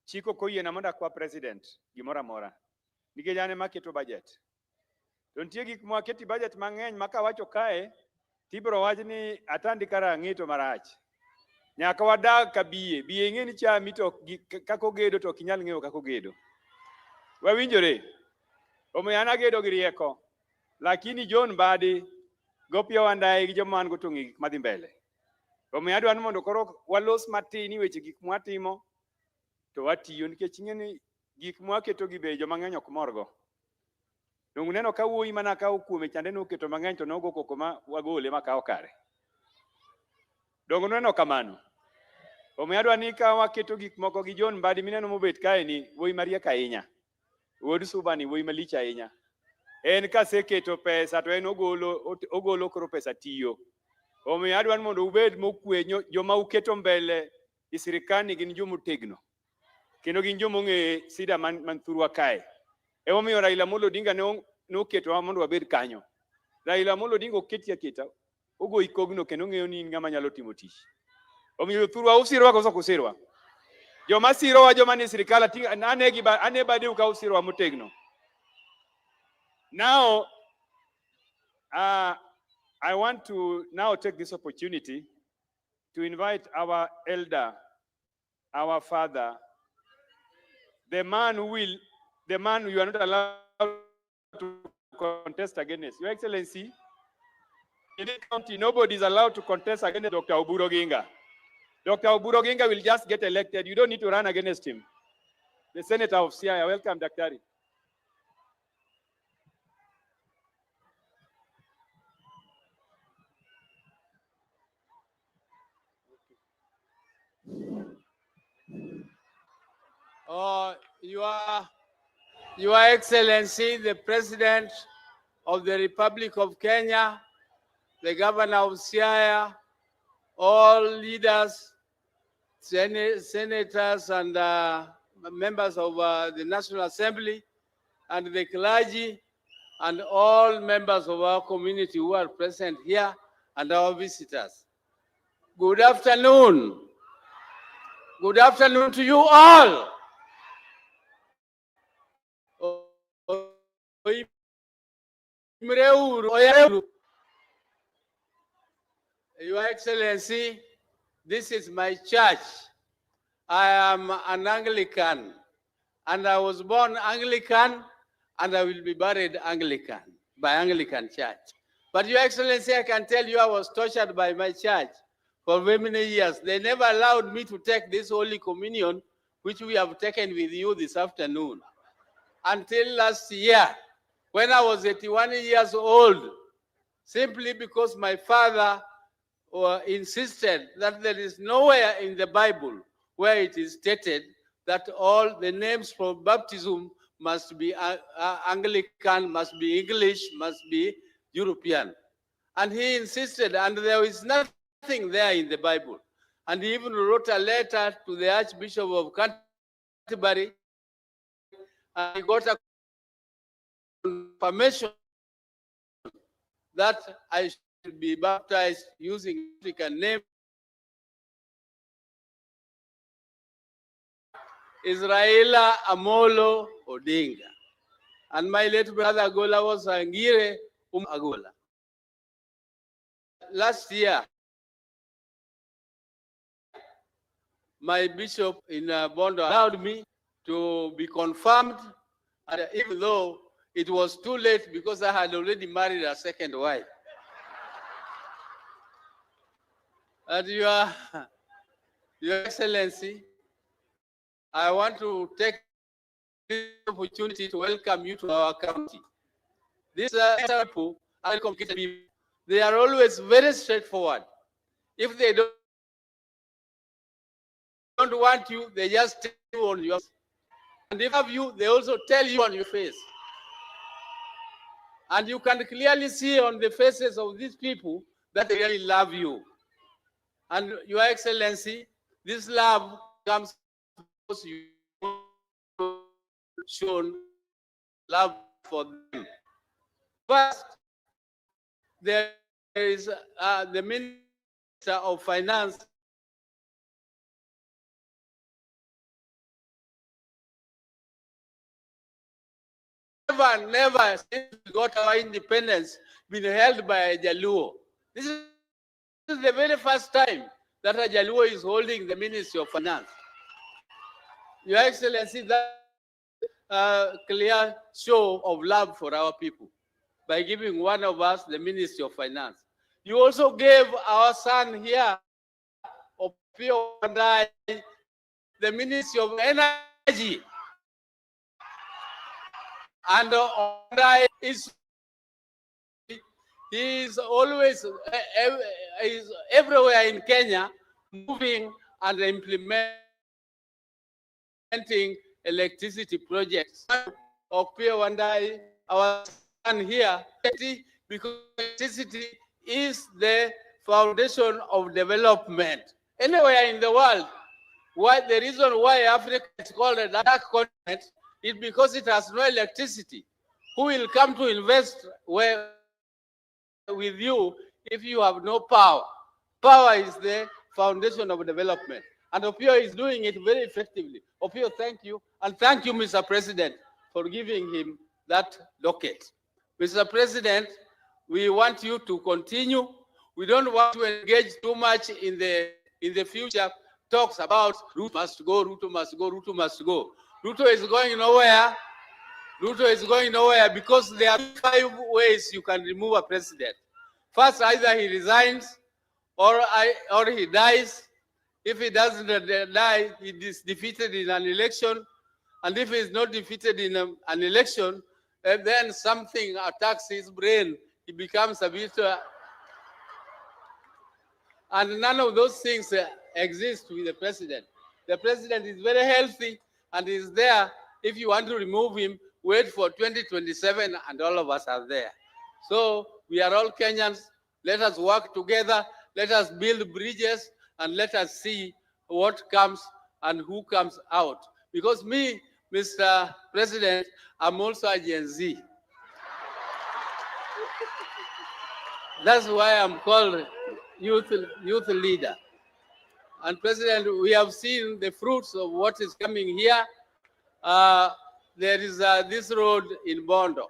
chiko koyiena mondo akwa president gimoro amora. Nikech an ema aketo budget. To nitie gik mwaketi budget mang'eny ma kawacho kae tibro wach ni atandi kara ng'eto marach. Nyaka wadag ka biye. Biye ing'e ni chami to kako gedo to kinyal ng'eyo kako gedo. Wawinjore. Omiyo an agedo gi rieko. Lakini John Badi gopio wandae gi joma an go tong'i gik madhi mbele. Omiyo adwa ni mondo koro walos matin weche gik mwatimo to watiyo nikech ing'e ni gik mwaketo gi be joma ng'eny ok morgo. Dongu neno ka wuoyi mana kawo kuome chande noketo mang'eny to nogo koko ma wagole ma kawo kare. Dongu neno kamano. Omiyo adwa ni ka waketo gik moko gi John Badi mineno mobet kae ni wuoyi mariek ahinya. Wuod Subani wuoyi malich ahinya. En kaseketo pesa to en ogolo koro pesa tiyo. Omiyo adwa ni mondo ubed mokwe joma uketo mbele i sirikani gin joma otegno. Kendo gin joma ong'e sida man thurwa kae. Omiyo Raila Amolo Odinga noketo mondo wabed kanyo. Raila Amolo Odinga oketi aketa. Ogo ikogno kendo ong'eyo ni ng'ama nyalo timo tich. Omiyo thurwa usirwa koso kusirwa. Joma sirowa joma ni sirikal ane badi ka usirwa motegno. Now, I want to now take this opportunity to invite our elder, our father, the man you are not allowed to contest against. Your Excellency, in this county, nobody is allowed to contest against Dr. Oburu Oginga. Dr. Oburu Oginga will just get elected. You don't need to run against him. The Senator of Siaya. Welcome, Daktari. Your Excellency, the President of the Republic of Kenya, the Governor of Siaya, all leaders, senators and members of the National Assembly, and the clergy, and all members of our community who are present here, and our visitors. Good afternoon. Good afternoon to you all. Your Excellency, this is my church. I am an Anglican, and I was born Anglican, and I will be buried Anglican, by Anglican Church. But Your Excellency, I can tell you I was tortured by my church for very many years. They never allowed me to take this Holy Communion, which we have taken with you this afternoon, until last year, when I was 81 years old, simply because my father insisted that there is nowhere in the Bible where it is stated that all the names for baptism must be Anglican, must be English, must be European. And he insisted, and there is nothing there in the Bible. And he even wrote a letter to the Archbishop of Canterbury, and he got a confirmation that I should be baptized using African name. Israela Amolo Odinga. And my late brother Agola was Angire Agola. Last year, my bishop in Bondo allowed me to be confirmed, and even though it was too late because I had already married a second wife. And Your Excellency, I want to take this opportunity to welcome you to our county. These people are complicated people. They are always very straightforward. If they don't want you, they just tell you on your face. And if they have you, they also tell you on your face. And you can clearly see on the faces of these people that they really love you. And Your Excellency, this love comes because you shown love for them. First, there is the Minister of Finance, never since we got our independence been held by a Jaluo. This is the very first time that a Jaluo is holding the Ministry of Finance. Your Excellency, that clear show of love for our people by giving one of us the Ministry of Finance. You also gave our son here, Opio Wandai, the Ministry of Energy. And Wandai is always is everywhere in Kenya, moving and implementing electricity projects. Opio Wandai, our son here, because electricity is the foundation of development. Anywhere in the world, the reason why Africa is called a dark continent is because it has no electricity. Who will come to invest with you if you have no power? Power is the foundation of development. And Opio is doing it very effectively. Opio, thank you. And thank you, Mr. President, for giving him that docket. Mr. President, we want you to continue. We don't want to engage too much in the future talks about Ruto must go, Ruto must go, Ruto must go. Ruto is going nowhere. Ruto is going nowhere because there are 5 ways you can remove a president. First, either he resigns or he dies. If he doesn't die, he is defeated in an election. And if he is not defeated in an election, then something attacks his brain. He becomes a bit... and none of those things exist with the president. The president is very healthy and is there. If you want to remove him, wait for 2027 and all of us are there. So we are all Kenyans. Let us work together. Let us build bridges and let us see what comes and who comes out. Because me, Mr. President, I'm also a Gen Z. That's why I'm called youth leader. And President, we have seen the fruits of what is coming here. There is this road in Bondo.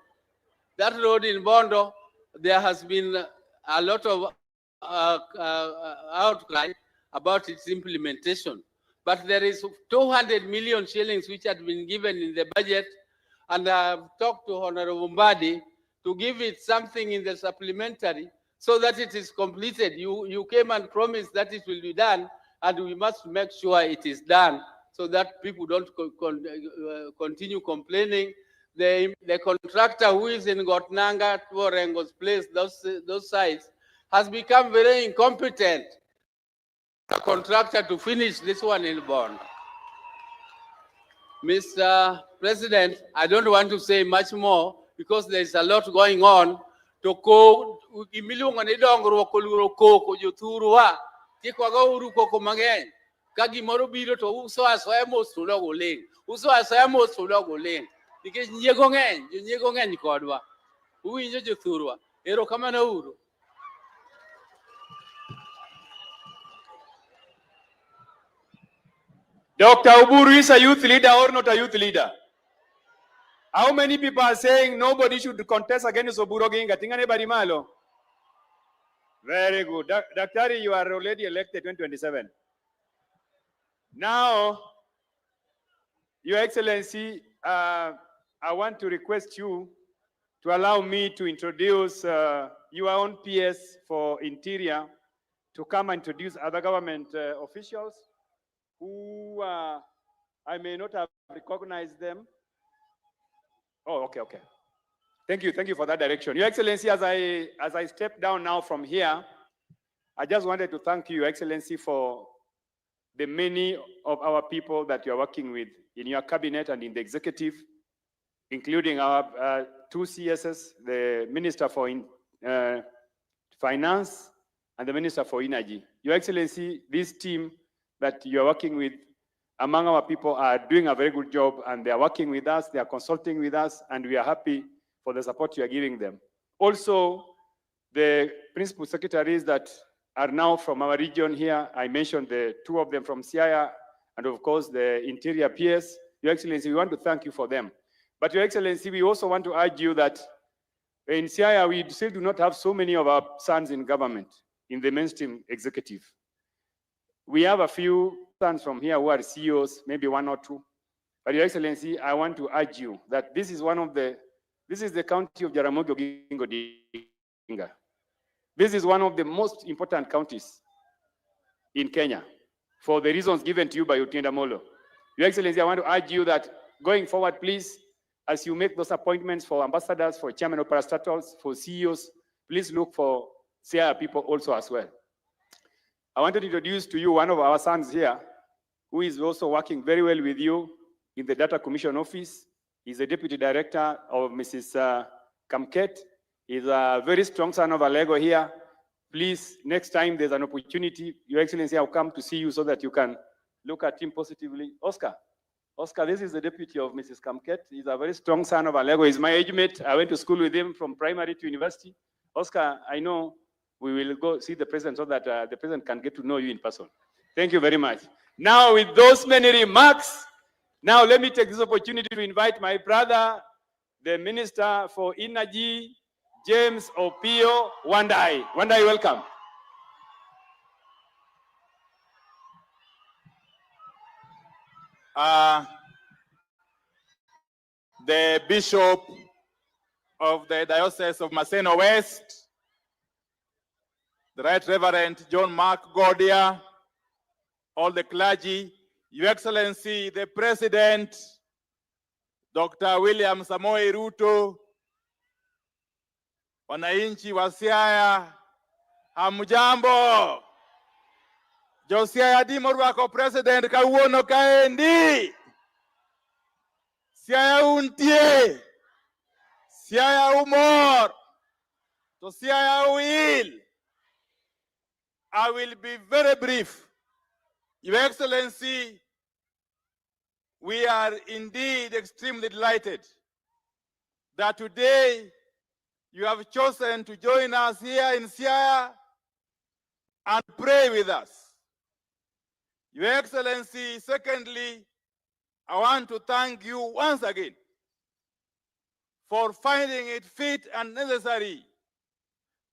That road in Bondo, there has been a lot of outcry about its implementation. But there is 200 million shillings which had been given in the budget. And I've talked to Honorable Mbadi to give it something in the supplementary so that it is completed. You came and promised that it will be done, and we must make sure it is done so that people don't continue complaining. The contractor who is in Gotnanga, Tuorengo's place, those sites, has become very incompetent. The contractor to finish this one in Bond. Mr. President, I don't want to say much more because there's a lot going on. To ko imilunga ni dongro ko juturwa ti kwa go uru ko mangeny kagi moro biro to uso asoya mos to logo ling uso asoya mos to logo ling nikech nyiego ngeny kodwa uwinjo juturwa ero kamano uru. Dr. Uburu is a youth leader or not a youth leader? How many people are saying nobody should contest against Oburu Oginga? Tingane Barimalo. Very good. Daktari, you are already elected 2027. Now, Your Excellency, I want to request you to allow me to introduce your own PS for Interior to come and introduce other government officials who I may not have recognized them. Oh, okay. Thank you for that direction. Your Excellency, as I step down now from here, I just wanted to thank you, Your Excellency, for the many of our people that you are working with in your cabinet and in the executive, including our two CSs, the Minister for Finance and the Minister for Energy. Your Excellency, this team that you are working with among our people are doing a very good job, and they are working with us, they are consulting with us, and we are happy for the support you are giving them. Also, the principal secretaries that are now from our region here, I mentioned the two of them from Siaya, and of course the Interior PS. Your Excellency, we want to thank you for them. But Your Excellency, we also want to urge you that in Siaya, we still do not have so many of our sons in government, in the mainstream executive. We have a few sons from here who are CEOs, maybe one or two. But Your Excellency, I want to urge you that this is the county of Jaramogi Oginga Odinga. This is one of the most important counties in Kenya for the reasons given to you by Otienda Molo. Your Excellency, I want to urge you that going forward, please, as you make those appointments for ambassadors, for chairman of parastatals, for CEOs, please look for Siaya people also as well. I want to introduce to you one of our sons here, who is also working very well with you in the Data Commission Office. He's the Deputy Director of Mrs. Kamket. He's a very strong son of Alego here. Please, next time there's an opportunity, Your Excellency, I'll come to see you so that you can look at him positively. Oscar, this is the Deputy of Mrs. Kamket. He's a very strong son of Alego. He's my age mate. I went to school with him from primary to university. Oscar, I know we will go see the President so that the President can get to know you in person. Thank you very much. Now, with those many remarks, now let me take this opportunity to invite my brother, the Minister for Energy, James Opio Wandai. Wandai, welcome. The Bishop of the Diocese of Maseno West, the Right Reverend John Mark Gordia, all the clergy, Your Excellency, the President, Dr. William Samoei Ruto, wananchi wa Siaya, hamjambo. Josiaya Dimo wako President kawuono kaendi. Siaya untie. Siaya umor. To Siaya will. I will be very brief. Your Excellency, we are indeed extremely delighted that today you have chosen to join us here in Siaya and pray with us. Your Excellency, secondly, I want to thank you once again for finding it fit and necessary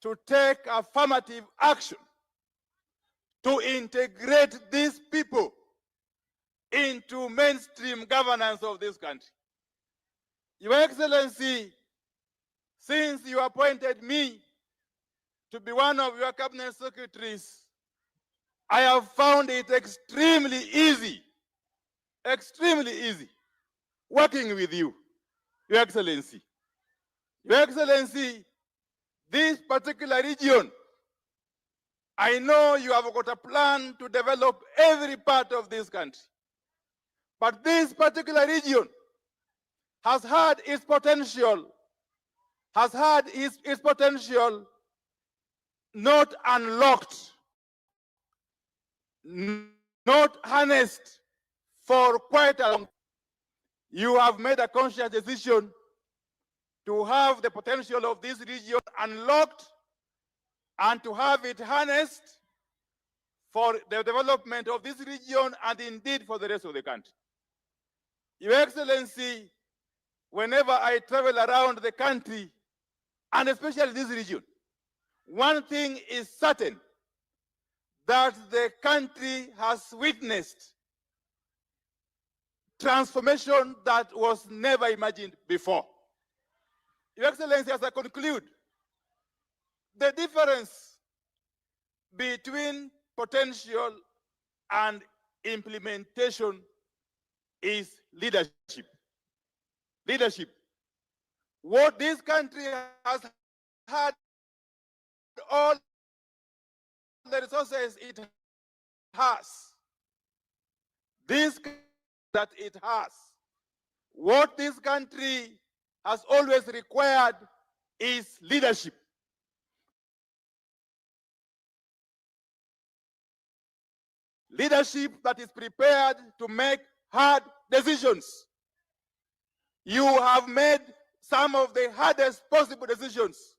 to take affirmative action to integrate these people into mainstream governance of this country. Your Excellency, since you appointed me to be one of your cabinet secretaries, I have found it extremely easy working with you, Your Excellency. Your Excellency, this particular region, I know you have got a plan to develop every part of this country. But this particular region has had its potential, not unlocked, not harnessed for quite a long time. You have made a conscious decision to have the potential of this region unlocked and to have it harnessed for the development of this region and indeed for the rest of the country. Your Excellency, whenever I travel around the country, and especially this region, one thing is certain, that the country has witnessed transformation that was never imagined before. Your Excellency, as I conclude, the difference between potential and implementation is leadership. Leadership. What this country has had, all the resources it has, this that it has, what this country has always required is leadership. Leadership that is prepared to make hard decisions. You have made some of the hardest possible decisions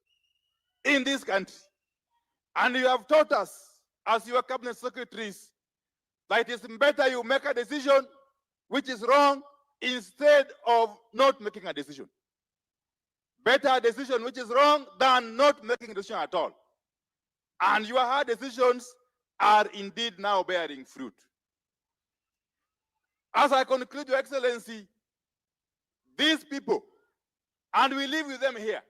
in this country. And you have taught us, as your cabinet secretaries, that it is better you make a decision which is wrong instead of not making a decision. Better a decision which is wrong than not making a decision at all. And your hard decisions are indeed now bearing fruit. As I conclude, Your Excellency, these people, and we live with them here,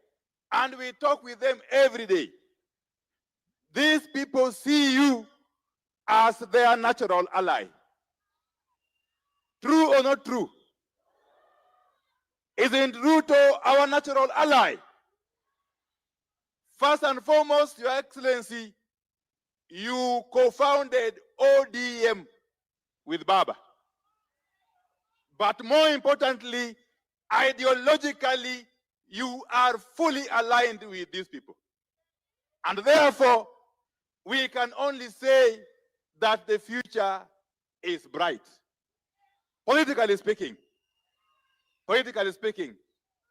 and we talk with them every day, these people see you as their natural ally. True or not true? Isn't Ruto our natural ally? First and foremost, Your Excellency, you co-founded ODM with Baba. But more importantly, ideologically, you are fully aligned with these people. And therefore, we can only say that the future is bright. Politically speaking,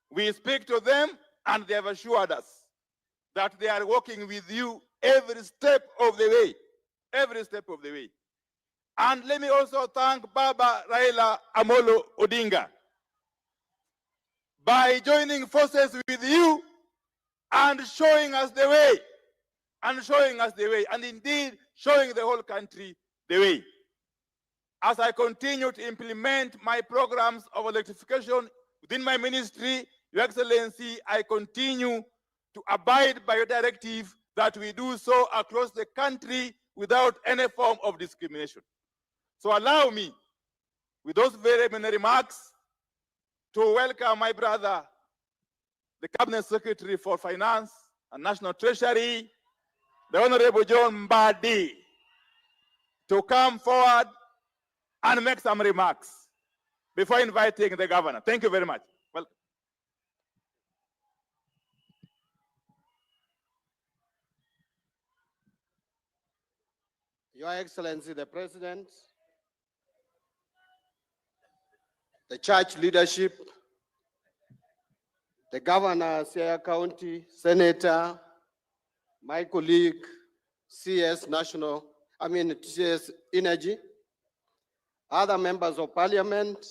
we speak to them and they have assured us that they are working with you every step of the way. Every step of the way. And let me also thank Baba Raila Amolo Odinga by joining forces with you and showing us the way, and indeed showing the whole country the way. As I continue to implement my programs of electrification within my ministry, Your Excellency, I continue to abide by your directive that we do so across the country without any form of discrimination. So allow me, with those very many remarks, to welcome my brother, the Cabinet Secretary for Finance and National Treasury, the Honorable John Mbadi, to come forward and make some remarks before inviting the governor. Thank you very much. Welcome. Your Excellency, the President, the church leadership, the Governor, Siaya County, Senator, my colleague, CS Energy, other members of Parliament,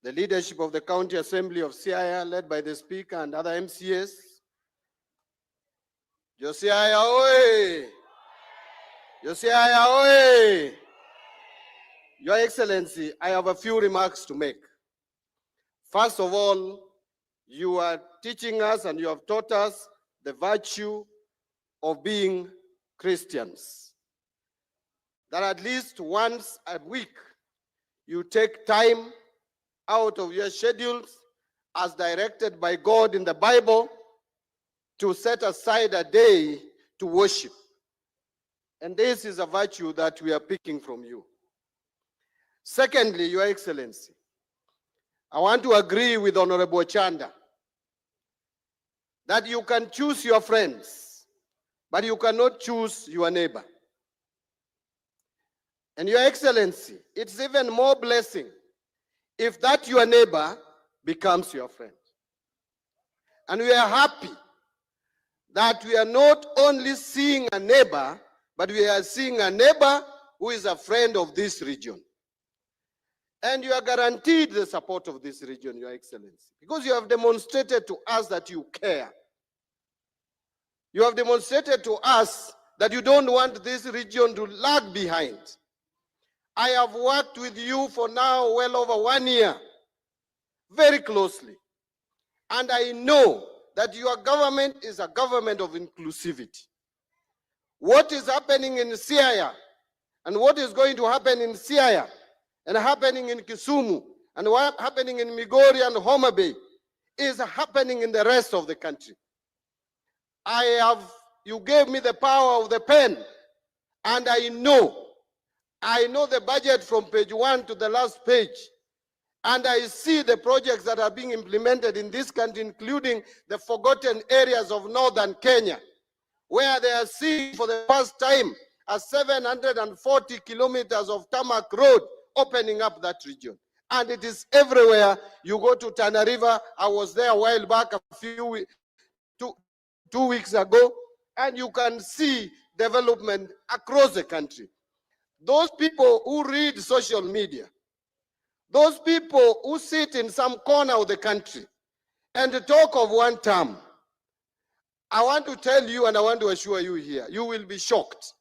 the leadership of the County Assembly of Siaya, led by the Speaker and other MCAs. Siaya oye! Siaya oye! Your Excellency, I have a few remarks to make. First of all, you are teaching us and you have taught us the virtue of being Christians. That at least once a week, you take time out of your schedules as directed by God in the Bible to set aside a day to worship. And this is a virtue that we are picking from you. Secondly, Your Excellency, I want to agree with Honorable Chanda that you can choose your friends, but you cannot choose your neighbor. And Your Excellency, it's even more blessing if that your neighbor becomes your friend. And we are happy that we are not only seeing a neighbor, but we are seeing a neighbor who is a friend of this region. And you are guaranteed the support of this region, Your Excellency, because you have demonstrated to us that you care. You have demonstrated to us that you don't want this region to lag behind. I have worked with you for now well over 1 year, very closely. And I know that your government is a government of inclusivity. What is happening in Siaya and what is going to happen in Siaya and happening in Kisumu and what happening in Migori and Homa Bay is happening in the rest of the country. You gave me the power of the pen, and I know the budget from page 1 to the last page, and I see the projects that are being implemented in this country, including the forgotten areas of northern Kenya, where they are seeing for the first time a 740 kilometers of tarmac road opening up that region. And it is everywhere. You go to Tana River, I was there a while back, two weeks ago, and you can see development across the country. Those people who read social media, those people who sit in some corner of the country and talk of one term, I want to tell you and I want to assure you here, you will be shocked.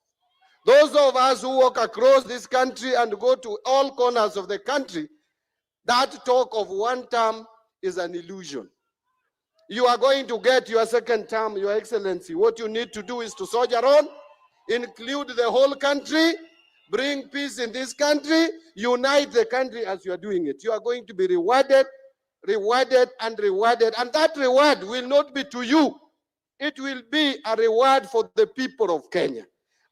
Those of us who walk across this country and go to all corners of the country, that talk of one term is an illusion. You are going to get your second term, Your Excellency. What you need to do is to soldier on, include the whole country, bring peace in this country, unite the country as you are doing it. You are going to be rewarded, and rewarded. And that reward will not be to you. It will be a reward for the people of Kenya.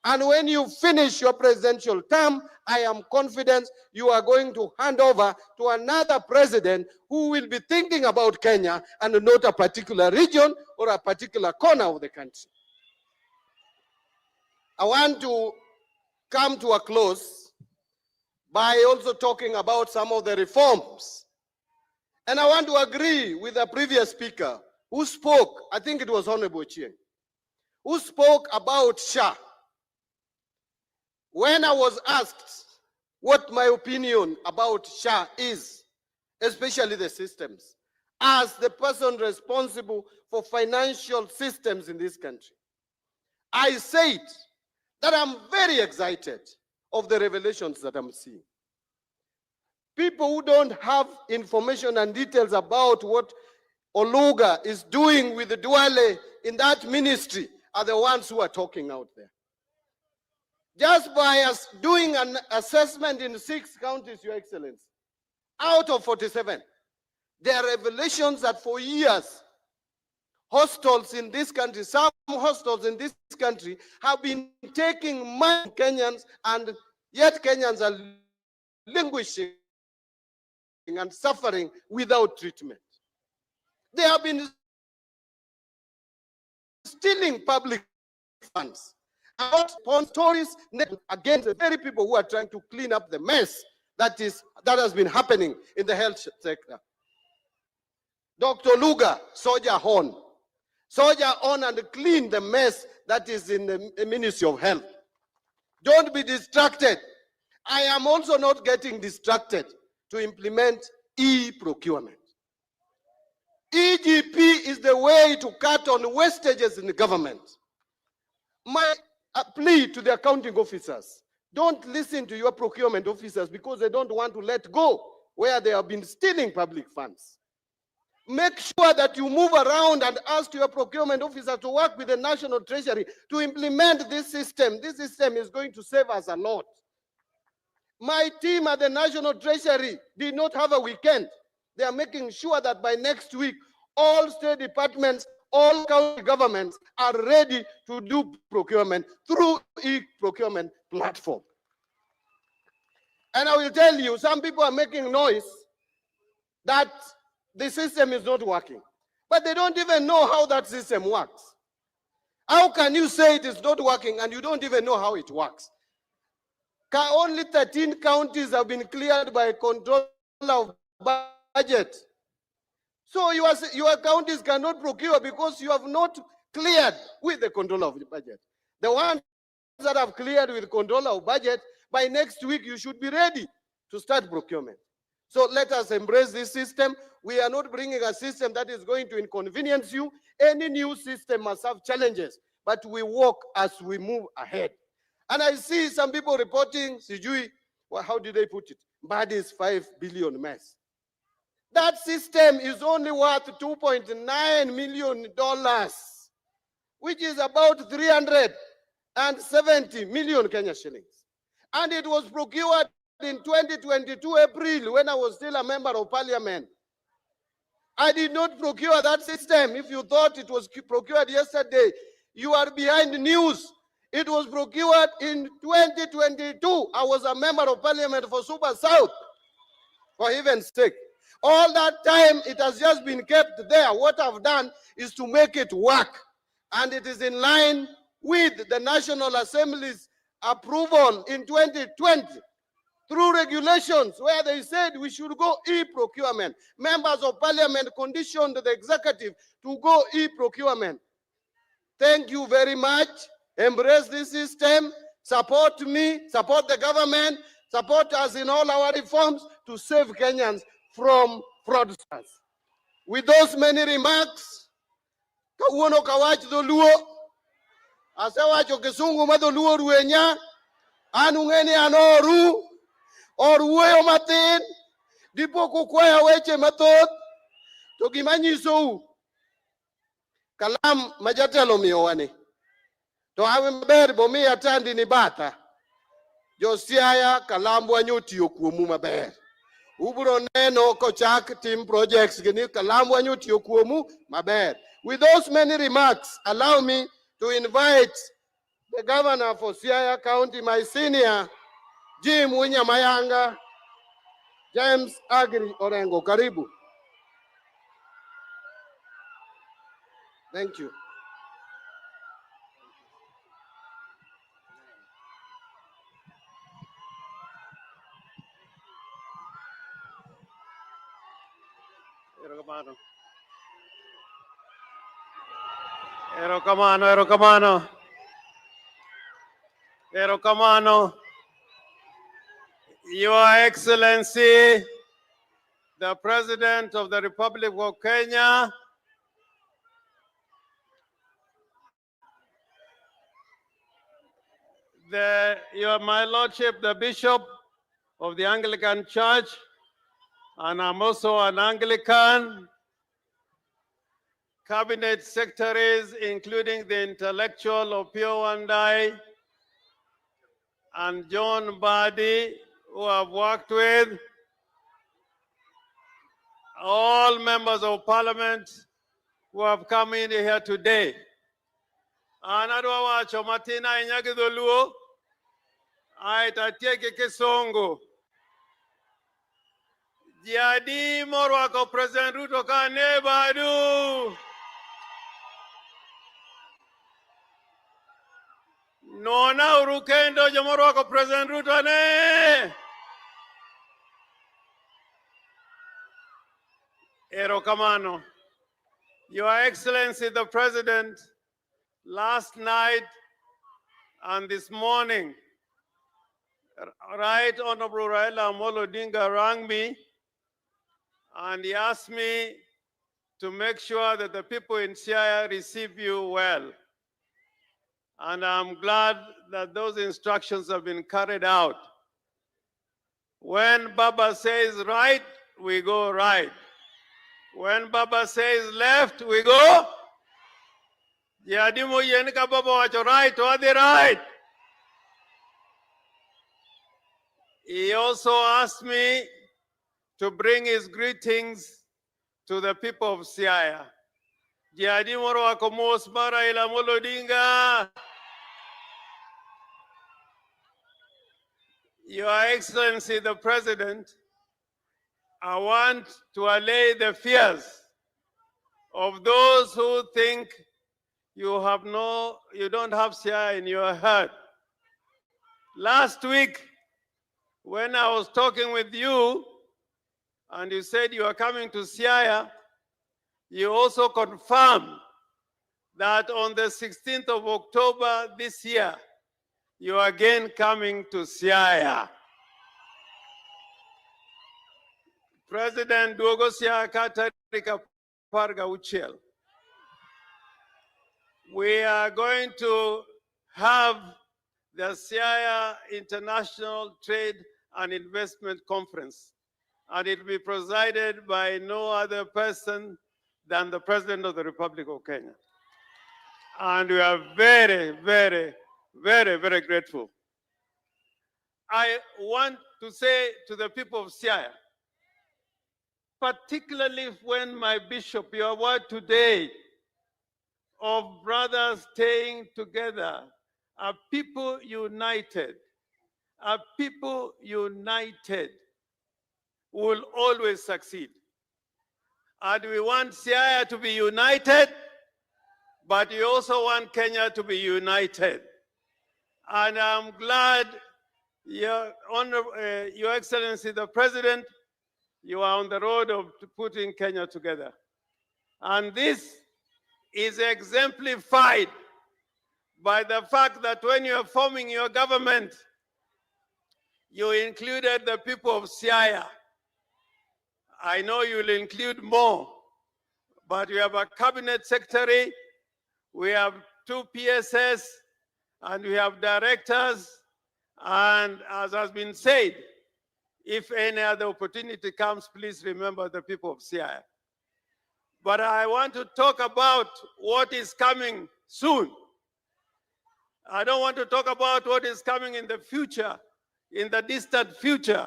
And when you finish your presidential term, I am confident you are going to hand over to another president who will be thinking about Kenya and not a particular region or a particular corner of the country. I want to come to a close by also talking about some of the reforms. And I want to agree with the previous speaker who spoke, I think it was Honorable Chieng, who spoke about SHA. When I was asked what my opinion about SHA is, especially the systems, as the person responsible for financial systems in this country, I said that I'm very excited of the revelations that I'm seeing. People who don't have information and details about what Oluga is doing with the Duale in that ministry are the ones who are talking out there. Just by us doing an assessment in 6 counties, Your Excellency, out of 47, there are revelations that for years, hostels in this country, some hostels in this country have been taking money from Kenyans, and yet Kenyans are languishing and suffering without treatment. They have been stealing public funds. Upon stories against the very people who are trying to clean up the mess that has been happening in the health sector. Dr. Luga, soldier on and clean the mess that is in the Ministry of Health. Don't be distracted. I am also not getting distracted to implement e-procurement. EGP is the way to cut on wastages in the government. My plea to the accounting officers, don't listen to your procurement officers because they don't want to let go where they have been stealing public funds. Make sure that you move around and ask your procurement officer to work with the National Treasury to implement this system. This system is going to save us a lot. My team at the National Treasury did not have a weekend. They are making sure that by next week, all state departments, all county governments are ready to do procurement through e-procurement platform. And I will tell you, some people are making noise that the system is not working, but they don't even know how that system works. How can you say it is not working and you don't even know how it works? Only 13 counties have been cleared by controller of budget. So your counties cannot procure because you have not cleared with the controller of the budget. The ones that have cleared with controller of budget, by next week you should be ready to start procurement. So let us embrace this system. We are not bringing a system that is going to inconvenience you. Any new system must have challenges, but we walk as we move ahead. And I see some people reporting, Sijui, well, how did they put it? Badi's 5 billion mess. That system is only worth $2.9 million, which is about 370 million Kenya shillings. And it was procured in 2022 April when I was still a member of parliament. I did not procure that system. If you thought it was procured yesterday, you are behind news. It was procured in 2022. I was a member of parliament for Super South, for heaven's sake. All that time, it has just been kept there. What I've done is to make it work. And it is in line with the National Assembly's approval in 2020 through regulations where they said we should go e-procurement. Members of parliament conditioned the executive to go e-procurement. Thank you very much. Embrace this system. Support me, support the government, support us in all our reforms to save Kenyans from fraudsters. With those many remarks, kawuono kawach dholuo, asewacho kisungu ma dholuo ruenya, an ung'eni an oru, wuoyo matin, dipo kukwaya weche mathoth, to gima nyisou, kalam ma jatelo miyowani, to hawe maber bomiya tandi ni batha, jo Siaya kalambwa nyotiyo kuomu maber. Ubro neno kochak team projects gini kalambwa nyotiyo kuomu maber. With those many remarks, allow me to invite the governor for Siaya County, my senior, Jim Winyamayanga, James Agri Orengo. Karibu. Thank you. Erokamano. Your Excellency, the President of the Republic of Kenya, my Lordship, the Bishop of the Anglican Church, and I'm also an Anglican, Cabinet Secretaries, including the intellectual Opiyo Wandayi and John Badi, who I've worked with, all members of parliament who have come in here today. Anadwa wacho matina inyagi dholuo, aitatieke kisongo. Jadi morwako President Ruto kane badu. Nona urukendo jamorwako President Ruto ne. Erokamano. Your Excellency the President, last night and this morning, Right Honorable Raila Amolo Odinga rang me and he asked me to make sure that the people in Siaya receive you well. And I'm glad that those instructions have been carried out. When Baba says right, we go right. When Baba says left, we go. Yadimu yenika Baba wacho right or the right. He also asked me to bring his greetings to the people of Siaya. Yadimu wako mos mara ila molodinga. Your Excellency the President, I want to allay the fears of those who think you don't have Siaya in your heart. Last week, when I was talking with you, and you said you are coming to Siaya, you also confirmed that on the 16th of October this year, you are again coming to Siaya. President Duogo Siaya Katarika Parga Uchel. We are going to have the Siaya International Trade and Investment Conference, and it will be presided by no other person than the President of the Republic of Kenya. And we are very, very, very, very grateful. I want to say to the people of Siaya, particularly when my bishop, your word today of brothers staying together, a people united, a people united will always succeed. And we want Siaya to be united, but we also want Kenya to be united. And I'm glad, Your Excellency the President, you are on the road of putting Kenya together. And this is exemplified by the fact that when you are forming your government, you included the people of Siaya. I know you will include more, but we have a cabinet secretary, we have 2 PSS, and we have directors, and as has been said, if any other opportunity comes, please remember the people of Siaya. But I want to talk about what is coming soon. I don't want to talk about what is coming in the future, in the distant future.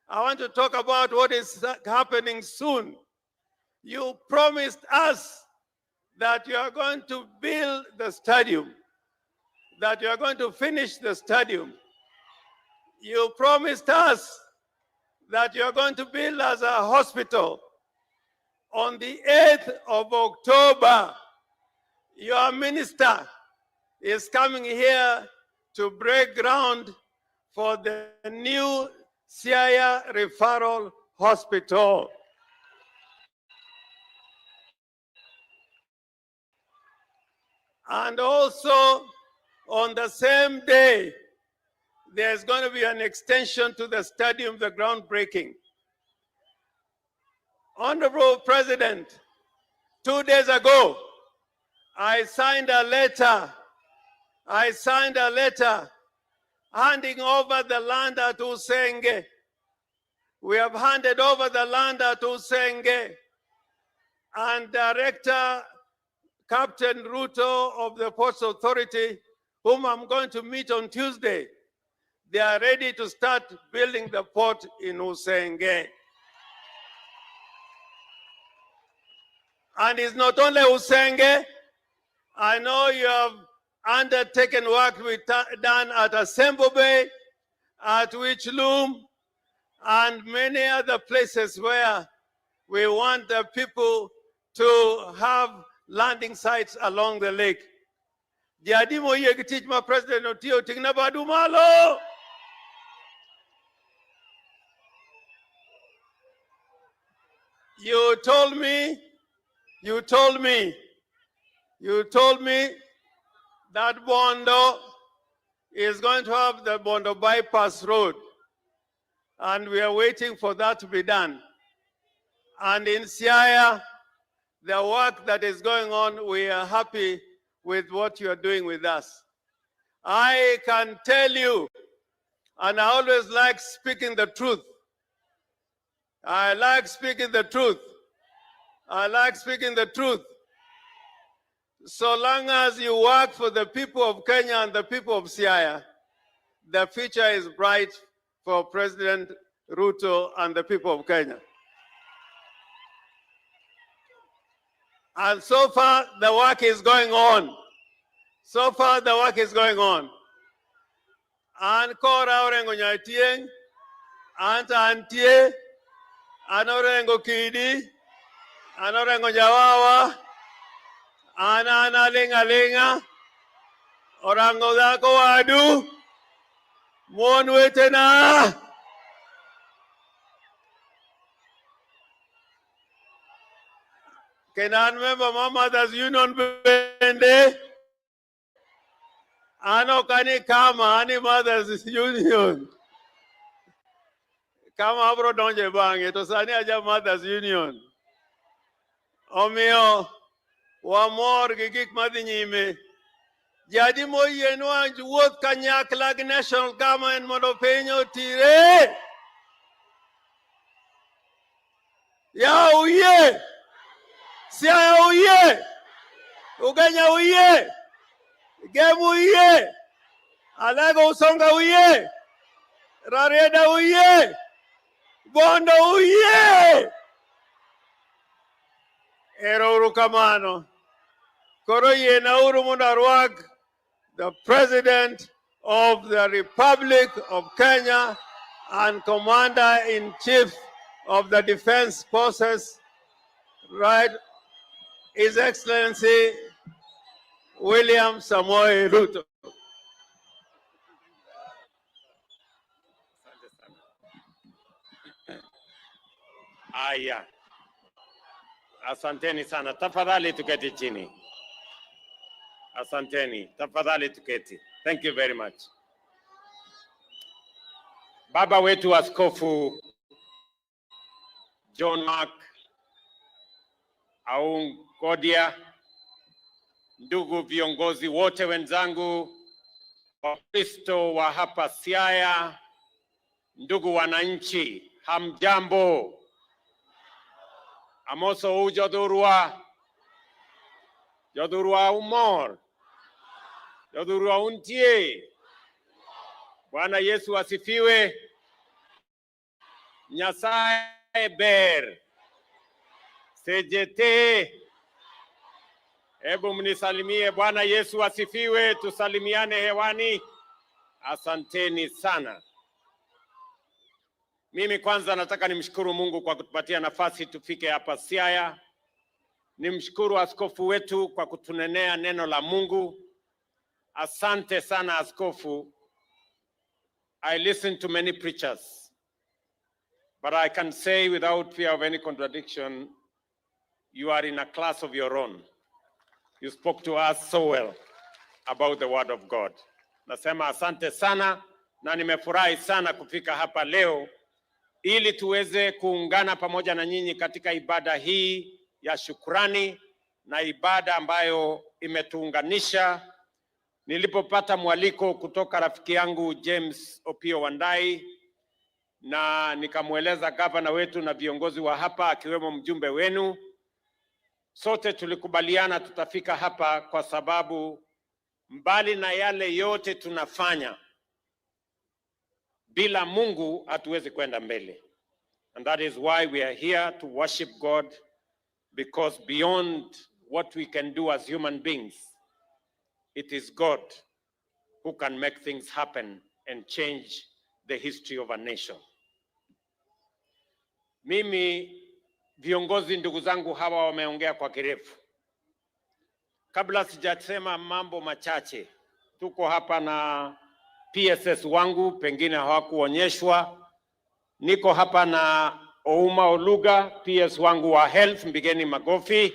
I want to talk about what is happening soon. You promised us that you are going to build the stadium, that you are going to finish the stadium. You promised us that you are going to build us a hospital. On the 8th of October, your minister is coming here to break ground for the new Siaya Referral Hospital. And also, on the same day, there's going to be an extension to the stadium, the groundbreaking. Honorable President, 2 days ago, I signed a letter handing over the land at Usenge. We have handed over the land at Usenge, and Director Captain Ruto of the Ports Authority, whom I'm going to meet on Tuesday, they are ready to start building the port in Usenge. And it's not only Usenge. I know you have undertaken work we done at Asembo Bay, at Wichloom, and many other places where we want the people to have landing sites along the lake. Diadimo yekitich ma President Otio Tignabadu Malo. You told me that Bondo is going to have the Bondo bypass road, and we are waiting for that to be done. And in Siaya, the work that is going on, we are happy with what you are doing with us. I can tell you, and I always like speaking the truth. I like speaking the truth. I like speaking the truth. So long as you work for the people of Kenya and the people of Siaya, the future is bright for President Ruto and the people of Kenya. And so far, the work is going on. So far, the work is going on. An kora orengo nyatieng, anta antie, an orengo kidi, an orengo jawawa, ana linga linga, orango dako adu, mon wetena. Kenan member Mama das Union bende. Ano kani kama ani Mothers Union. Kama abro donje bange to sani aja Mothers Union. Omio wa mor gigik madhi nyime. Jadi mo yenu anju wuoth kanyakla gi national government mondo piny otire. Ya uye. Siaya uye. Ugenya uye. Gemu uye. Alago Usonga uye. Rarieda uye. Bondo uye. Ero urukamano. Koro yena uru mundarwag, the President of the Republic of Kenya and Commander-in-Chief of the Defense Forces, right, His Excellency William Samoei Ruto. Aya. Asanteni sana. Tafadhali tuketi chini. Asanteni. Tafadhali tuketi. Thank you very much. Baba wetu Askofu John Mark Aung Kodia, ndugu viongozi wote wenzangu, Wakristo wa hapa Siaya, ndugu wananchi, hamjambo. Amoso ujodurua. Jodurua umor. Jodurua untie. Bwana Yesu asifiwe. Nyasaye ber. Sejete. Hebu mnisalimie. Bwana Yesu asifiwe. Tusalimiane hewani. Asanteni sana. Mimi kwanza nataka nimshukuru Mungu kwa kutupatia nafasi tufike hapa Siaya. Nimshukuru askofu wetu kwa kutunenea neno la Mungu. Asante sana askofu. I listen to many preachers, but I can say without fear of any contradiction, you are in a class of your own. You spoke to us so well about the word of God. Nasema asante sana na nimefurahi sana kufika hapa leo ili tuweze kuungana pamoja na nyinyi katika ibada hii ya shukrani na ibada ambayo imetuunganisha. Nilipopata mwaliko kutoka rafiki yangu James Opio Wandai na nikamweleza gavana wetu na viongozi wa hapa akiwemo mjumbe wenu, sote tulikubaliana tutafika hapa kwa sababu mbali na yale yote tunafanya, bila Mungu hatuwezi kwenda mbele. And that is why we are here to worship God, because beyond what we can do as human beings, it is God who can make things happen and change the history of a nation. Mimi viongozi ndugu zangu hawa wameongea kwa kirefu. Kabla sijasema mambo machache, tuko hapa na PSS wangu, pengine hawakuonyeshwa. Niko hapa na Ouma Oluga, PS wangu wa health, mbigeni makofi.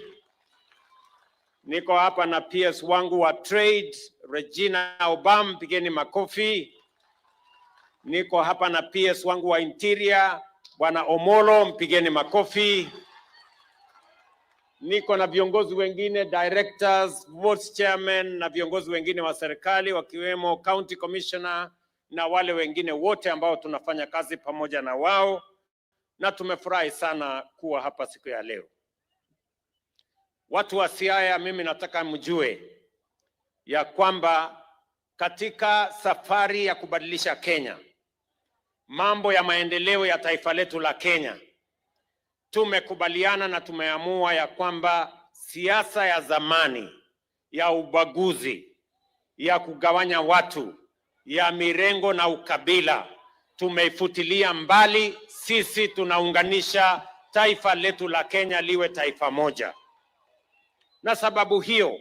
Niko hapa na PS wangu wa trade, Regina Obam, mbigeni makofi. Niko hapa na PS wangu wa interior, Bwana Omolo, mpigeni makofi. Niko na viongozi wengine, directors, vice chairman na viongozi wengine wa serikali wakiwemo county commissioner na wale wengine wote ambao tunafanya kazi pamoja na wao, na tumefurahi sana kuwa hapa siku ya leo. Watu wa Siaya, mimi nataka mjue ya kwamba katika safari ya kubadilisha Kenya, mambo ya maendeleo ya taifa letu la Kenya, tumekubaliana na tumeamua ya kwamba siasa ya zamani ya ubaguzi, ya kugawanya watu, ya mirengo na ukabila tumeifutilia mbali. Sisi tunaunganisha taifa letu la Kenya liwe taifa moja. Na sababu hiyo,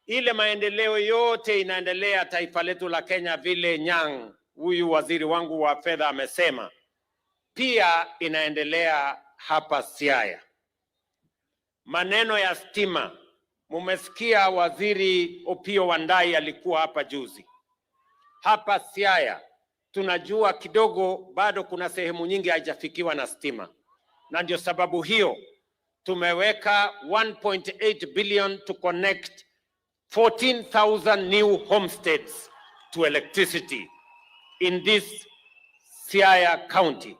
ile maendeleo yote inaendelea taifa letu la Kenya, vile Nyang, huyu waziri wangu wa fedha, amesema, pia inaendelea hapa Siaya. Maneno ya stima, mumesikia waziri Opiyo Wandayi alikuwa hapa juzi. Hapa Siaya tunajua kidogo bado kuna sehemu nyingi haijafikiwa na stima, na ndio sababu hiyo tumeweka 1.8 billion to connect 14,000 new homesteads to electricity in this Siaya County.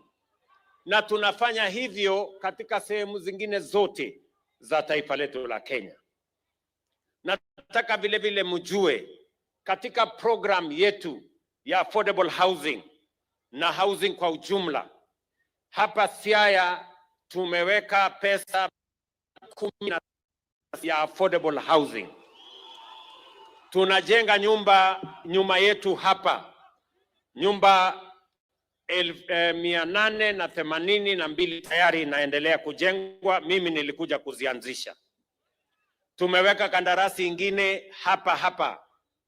Na tunafanya hivyo katika sehemu zingine zote za taifa letu la Kenya. Nataka vile vile mjue katika program yetu ya affordable housing na housing kwa ujumla, hapa Siaya tumeweka pesa 10 ya affordable housing. Tunajenga nyumba yetu hapa, nyumba 882 tayari inaendelea kujengwa. Mimi nilikuja kuzianzisha. Tumeweka kandarasi ingine hapa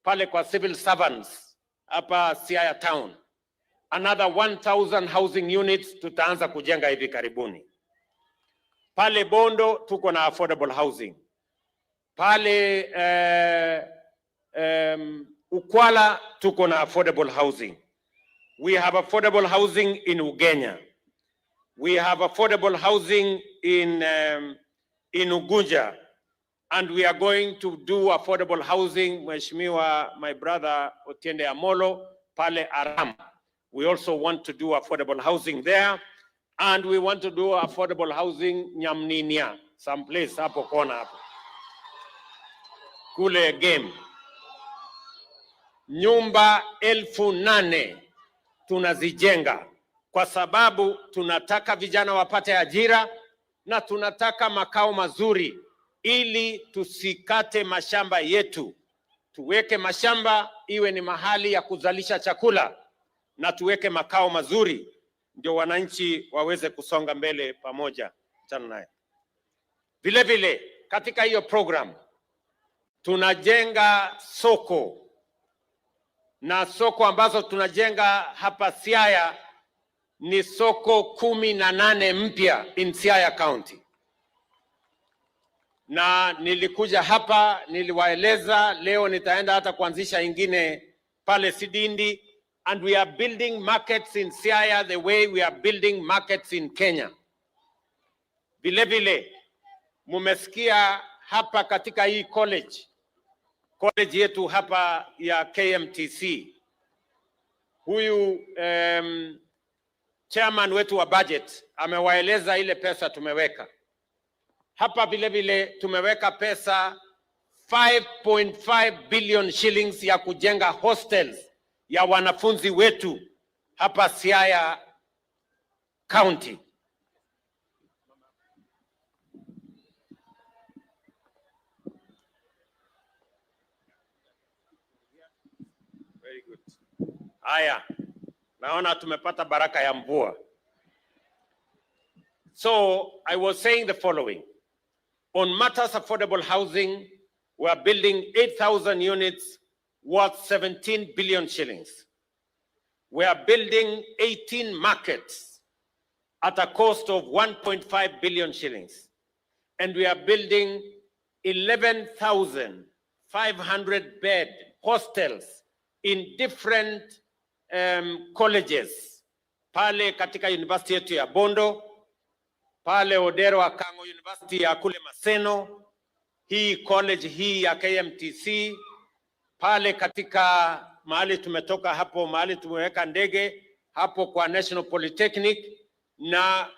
pale kwa civil servants hapa Siaya town. Another 1,000 housing units tutaanza kujenga hivi karibuni. Pale Bondo tuko na affordable housing. Pale Ukwala tuko na affordable housing. We have affordable housing in Ugenya. We have affordable housing in Ugunja. And we are going to do affordable housing, Mheshimiwa, my brother Otiende Amolo, pale Aram. We also want to do affordable housing there. And we want to do affordable housing Nyamninia, someplace hapo kona hapo. Kule game. Nyumba 8,000 tunazijenga kwa sababu tunataka vijana wapate ajira na tunataka makao mazuri ili tusikate mashamba yetu. Tuweke mashamba iwe ni mahali ya kuzalisha chakula na tuweke makao mazuri ndio wananchi waweze kusonga mbele pamoja chana naye. Vile vile katika hiyo program tunajenga soko, na soko ambazo tunajenga hapa Siaya ni soko 18 mpya in Siaya County. Na nilikuja hapa niliwaeleza, leo nitaenda hata kuanzisha ingine pale Sidindi, and we are building markets in Siaya the way we are building markets in Kenya. Vile vile mumesikia hapa katika hii college yetu hapa ya KMTC, huyu chairman wetu wa budget amewaeleza ile pesa tumeweka hapa. Vile vile tumeweka pesa 5.5 billion shillings ya kujenga hostels ya wanafunzi wetu hapa Siaya County. Very good. Haya, naona tumepata baraka ya mvua. So I was saying the following. On matters affordable housing, we are building 8,000 units worth 17 billion shillings. We are building 18 markets at a cost of 1.5 billion shillings. And we are building 11,500 bed hostels in different colleges. Pale katika university yetu ya Bondo, pale Odero Akango University ya kule Maseno, hii college hii ya KMTC, pale katika mahali tumetoka hapo, mahali tumeweka ndege hapo kwa National Polytechnic, na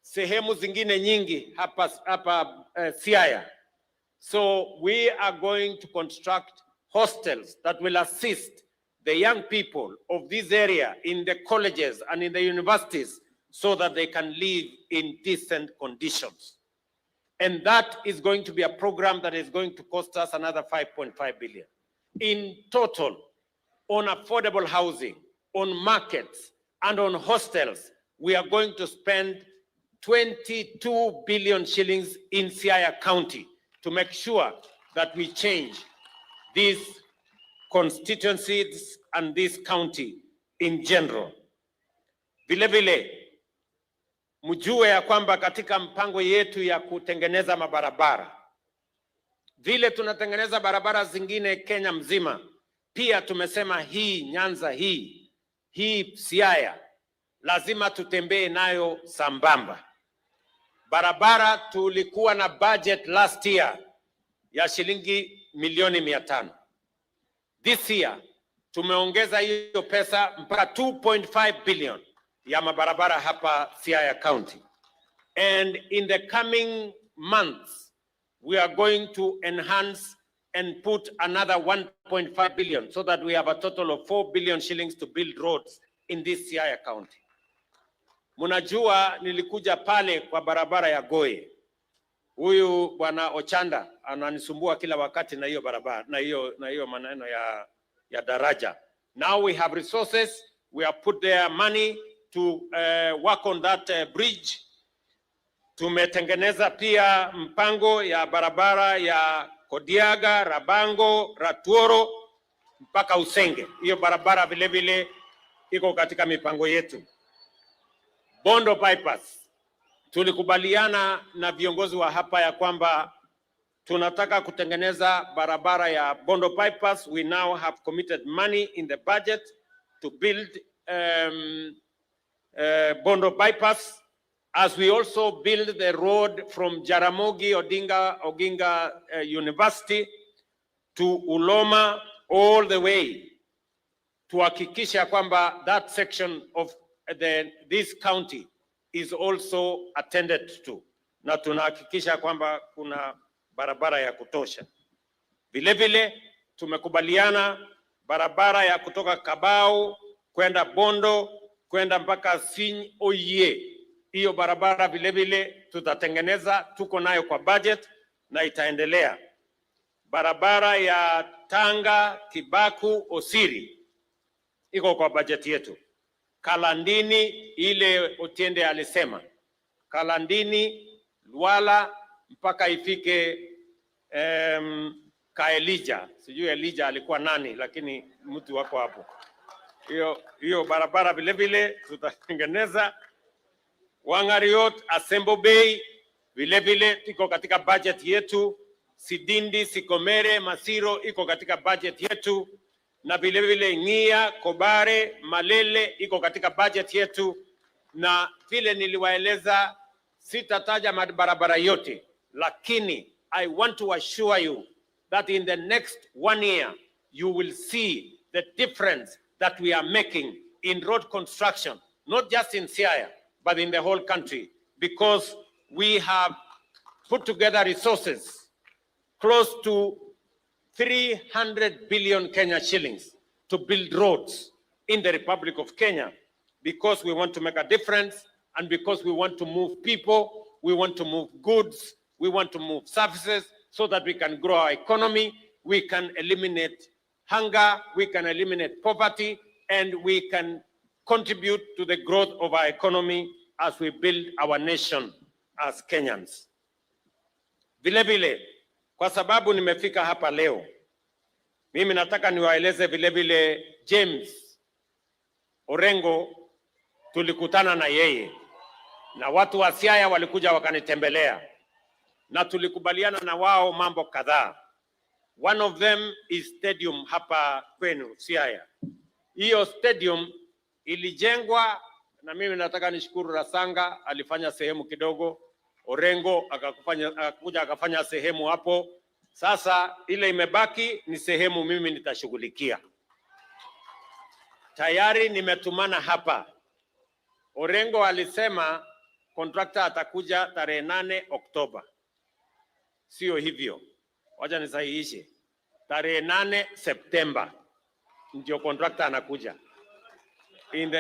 sehemu zingine nyingi hapa Siaya. So we are going to construct hostels that will assist the young people of this area in the colleges and in the universities so that they can live in decent conditions. And that is going to be a program that is going to cost us another 5.5 billion. In total, on affordable housing, on markets, and on hostels, we are going to spend 22 billion shillings in Siaya County to make sure that we change these constituencies and this county in general. Vile vile, mjue ya kwamba katika mpango yetu ya kutengeneza mabarabara, vile tunatengeneza barabara zingine Kenya mzima, pia tumesema hii Nyanza hii Siaya, lazima tutembee nayo sambamba. Barabara tulikuwa na budget last year ya shilingi milioni 500. This year tumeongeza hiyo pesa mpaka 2.5 billion ya mabarabara hapa Siaya County. And in the coming months, we are going to enhance and put another 1.5 billion so that we have a total of 4 billion shillings to build roads in this Siaya County. Munajua nilikuja pale kwa barabara ya Goye. Huyu bwana Ochanda ananisumbua kila wakati na hiyo barabara, na hiyo maneno ya daraja. Now we have resources, we have put their money to work on that bridge. Tumetengeneza pia mpango ya barabara ya Kodiaga, Rabango, Ratuoro mpaka Usenge. Hiyo barabara vile vile iko katika mipango yetu. Bondo bypass. Tulikubaliana na viongozi wa hapa ya kwamba tunataka kutengeneza barabara ya Bondo bypass. We now have committed money in the budget to build Bondo bypass, as we also build the road from Jaramogi Oginga University to Uloma all the way, tuhakikisha kwamba that section of this county is also attended to, na tunahakikisha kwamba kuna barabara ya kutosha. Vile vile tumekubaliana barabara ya kutoka Kabao kwenda Bondo kwenda mpaka Siny Oye. Hiyo barabara vile vile tutatengeneza, tuko nayo kwa budget na itaendelea. Barabara ya Tanga, Kibaku, Osiri iko kwa budget yetu. Kalandini, ile Otiende alisema, Kalandini, Luala mpaka ifike Kaelija. Sijui Elija alikuwa nani, lakini mtu wako hapo. Hiyo barabara vile vile tutatengeneza. Wangariot, Asembo Bay vile vile iko katika budget yetu. Sidindi, Sikomere, Masiro iko katika budget yetu, na vile vile Ngia, Kobare, Malele iko katika budget yetu. Na vile niliwaeleza, sitataja barabara yote, lakini I want to assure you that in the next 1 year you will see the difference that we are making in road construction, not just in Siaya but in the whole country, because we have put together resources close to 300 billion Kenya shillings to build roads in the Republic of Kenya, because we want to make a difference and because we want to move people, we want to move goods, we want to move services so that we can grow our economy, we can eliminate hunger, we can eliminate poverty, and we can contribute to the growth of our economy as we build our nation as Kenyans. Vile vile, kwa sababu nimefika hapa leo, mimi nataka niwaeleze vile vile James Orengo, tulikutana na yeye na watu wa Siaya walikuja wakanitembelea na tulikubaliana na wao mambo kadhaa. One of them is stadium hapa kwenu Siaya. Hiyo stadium ilijengwa, na mimi nataka nishukuru Rasanga, alifanya sehemu kidogo, Orengo akakuja akafanya sehemu hapo. Sasa ile imebaki ni sehemu mimi nitashughulikia. Tayari nimetumana hapa. Orengo alisema contractor atakuja tarehe 8 Oktoba. Sio hivyo. wacha nisahihishe, tarehe 8 Septemba ndio contractor anakuja. In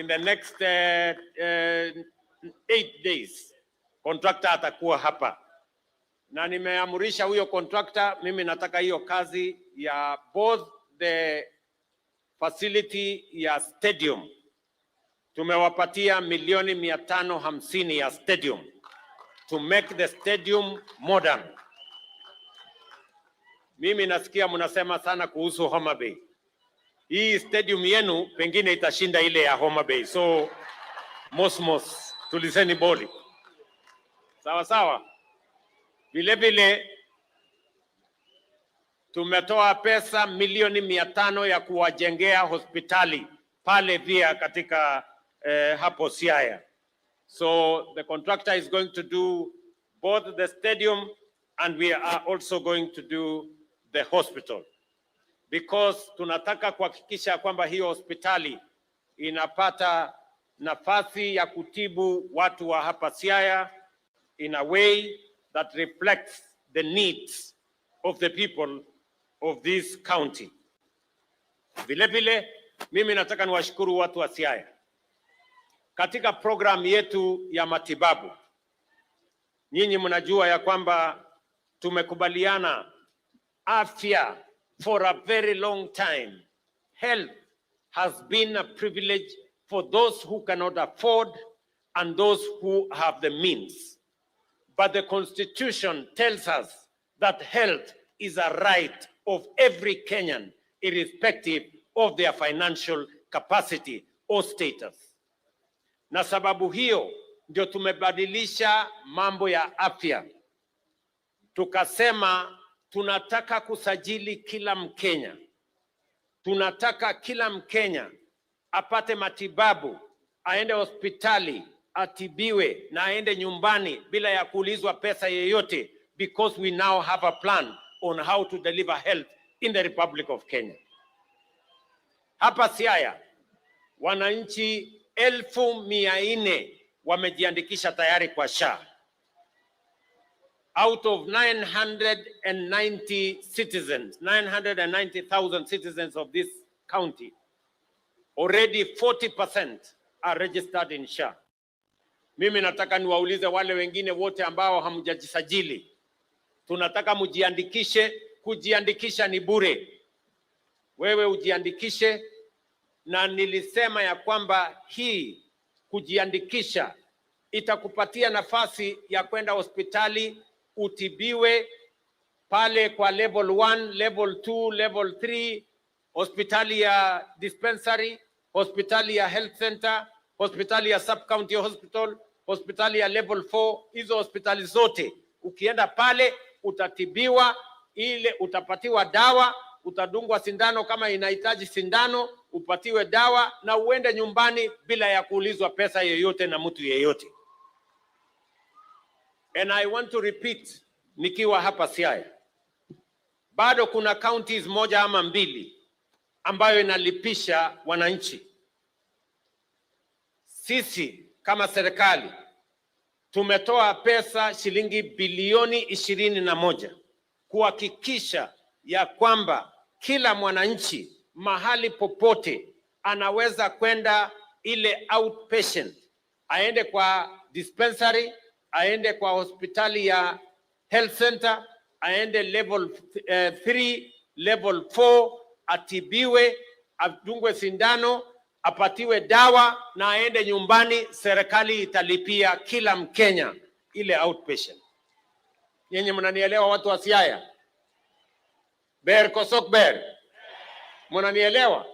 the next 8 days contractor atakuwa hapa, na nimeamurisha huyo contractor, mimi nataka hiyo kazi ya both the facility ya stadium, tumewapatia milioni 550 ya stadium to make the stadium modern. Mimi nasikia mnasema sana kuhusu Homa Bay. Hii stadium yenu pengine itashinda ile ya Homa Bay, so mosmos tulizeni boli. Sawa sawa. Vile vile tumetoa pesa milioni 500 ya kuwajengea hospitali pale pia katika hapo Siaya. So the contractor is going to do both the stadium and we are also going to do the hospital, because tunataka kuhakikisha kwamba hiyo hospitali inapata nafasi ya kutibu watu wa hapa Siaya in a way that reflects the needs of the people of this county. Vile vile mimi nataka niwashukuru watu wa Siaya. Katika program yetu ya matibabu, nyinyi mnajua ya kwamba tumekubaliana afya for a very long time. Health has been a privilege for those who cannot afford and those who have the means. But the Constitution tells us that health is a right of every Kenyan, irrespective of their financial capacity or status. Na sababu hiyo ndio tumebadilisha mambo ya afya. Tukasema tunataka kusajili kila Mkenya. Tunataka kila Mkenya apate matibabu, aende hospitali, atibiwe na aende nyumbani bila ya kuulizwa pesa yeyote, because we now have a plan on how to deliver health in the Republic of Kenya. Hapa Siaya, wananchi 1,400 wamejiandikisha tayari kwa SHA. Out of 990 citizens, 990,000 citizens of this county, already 40% are registered in SHA. Mimi nataka niwaulize wale wengine wote ambao hamjajisajili. Tunataka mujiandikishe, kujiandikisha ni bure. Wewe ujiandikishe, na nilisema ya kwamba hii kujiandikisha itakupatia nafasi ya kwenda hospitali utibiwe pale kwa level 1, level 2, level 3, hospitali ya dispensary, hospitali ya health center, hospitali ya sub-county hospital, hospitali ya level 4. Hizo hospitali zote ukienda pale utatibiwa, ile utapatiwa dawa, utadungwa sindano kama inahitaji sindano, upatiwe dawa na uende nyumbani bila ya kuulizwa pesa yoyote na mtu yeyote. And I want to repeat, nikiwa hapa Siaya, bado kuna counties moja ama mbili ambayo inalipisha wananchi. Sisi kama serikali tumetoa pesa shilingi bilioni 21 kuhakikisha ya kwamba kila mwananchi mahali popote anaweza kwenda ile outpatient, aende kwa dispensary, aende kwa hospitali ya health center, aende level 3, level 4, atibiwe, adungwe sindano, apatiwe dawa na aende nyumbani. Serikali italipia kila Mkenya ile outpatient. Nyinyi mnanielewa watu wa Siaya? Ber kosok ber. Mnanielewa?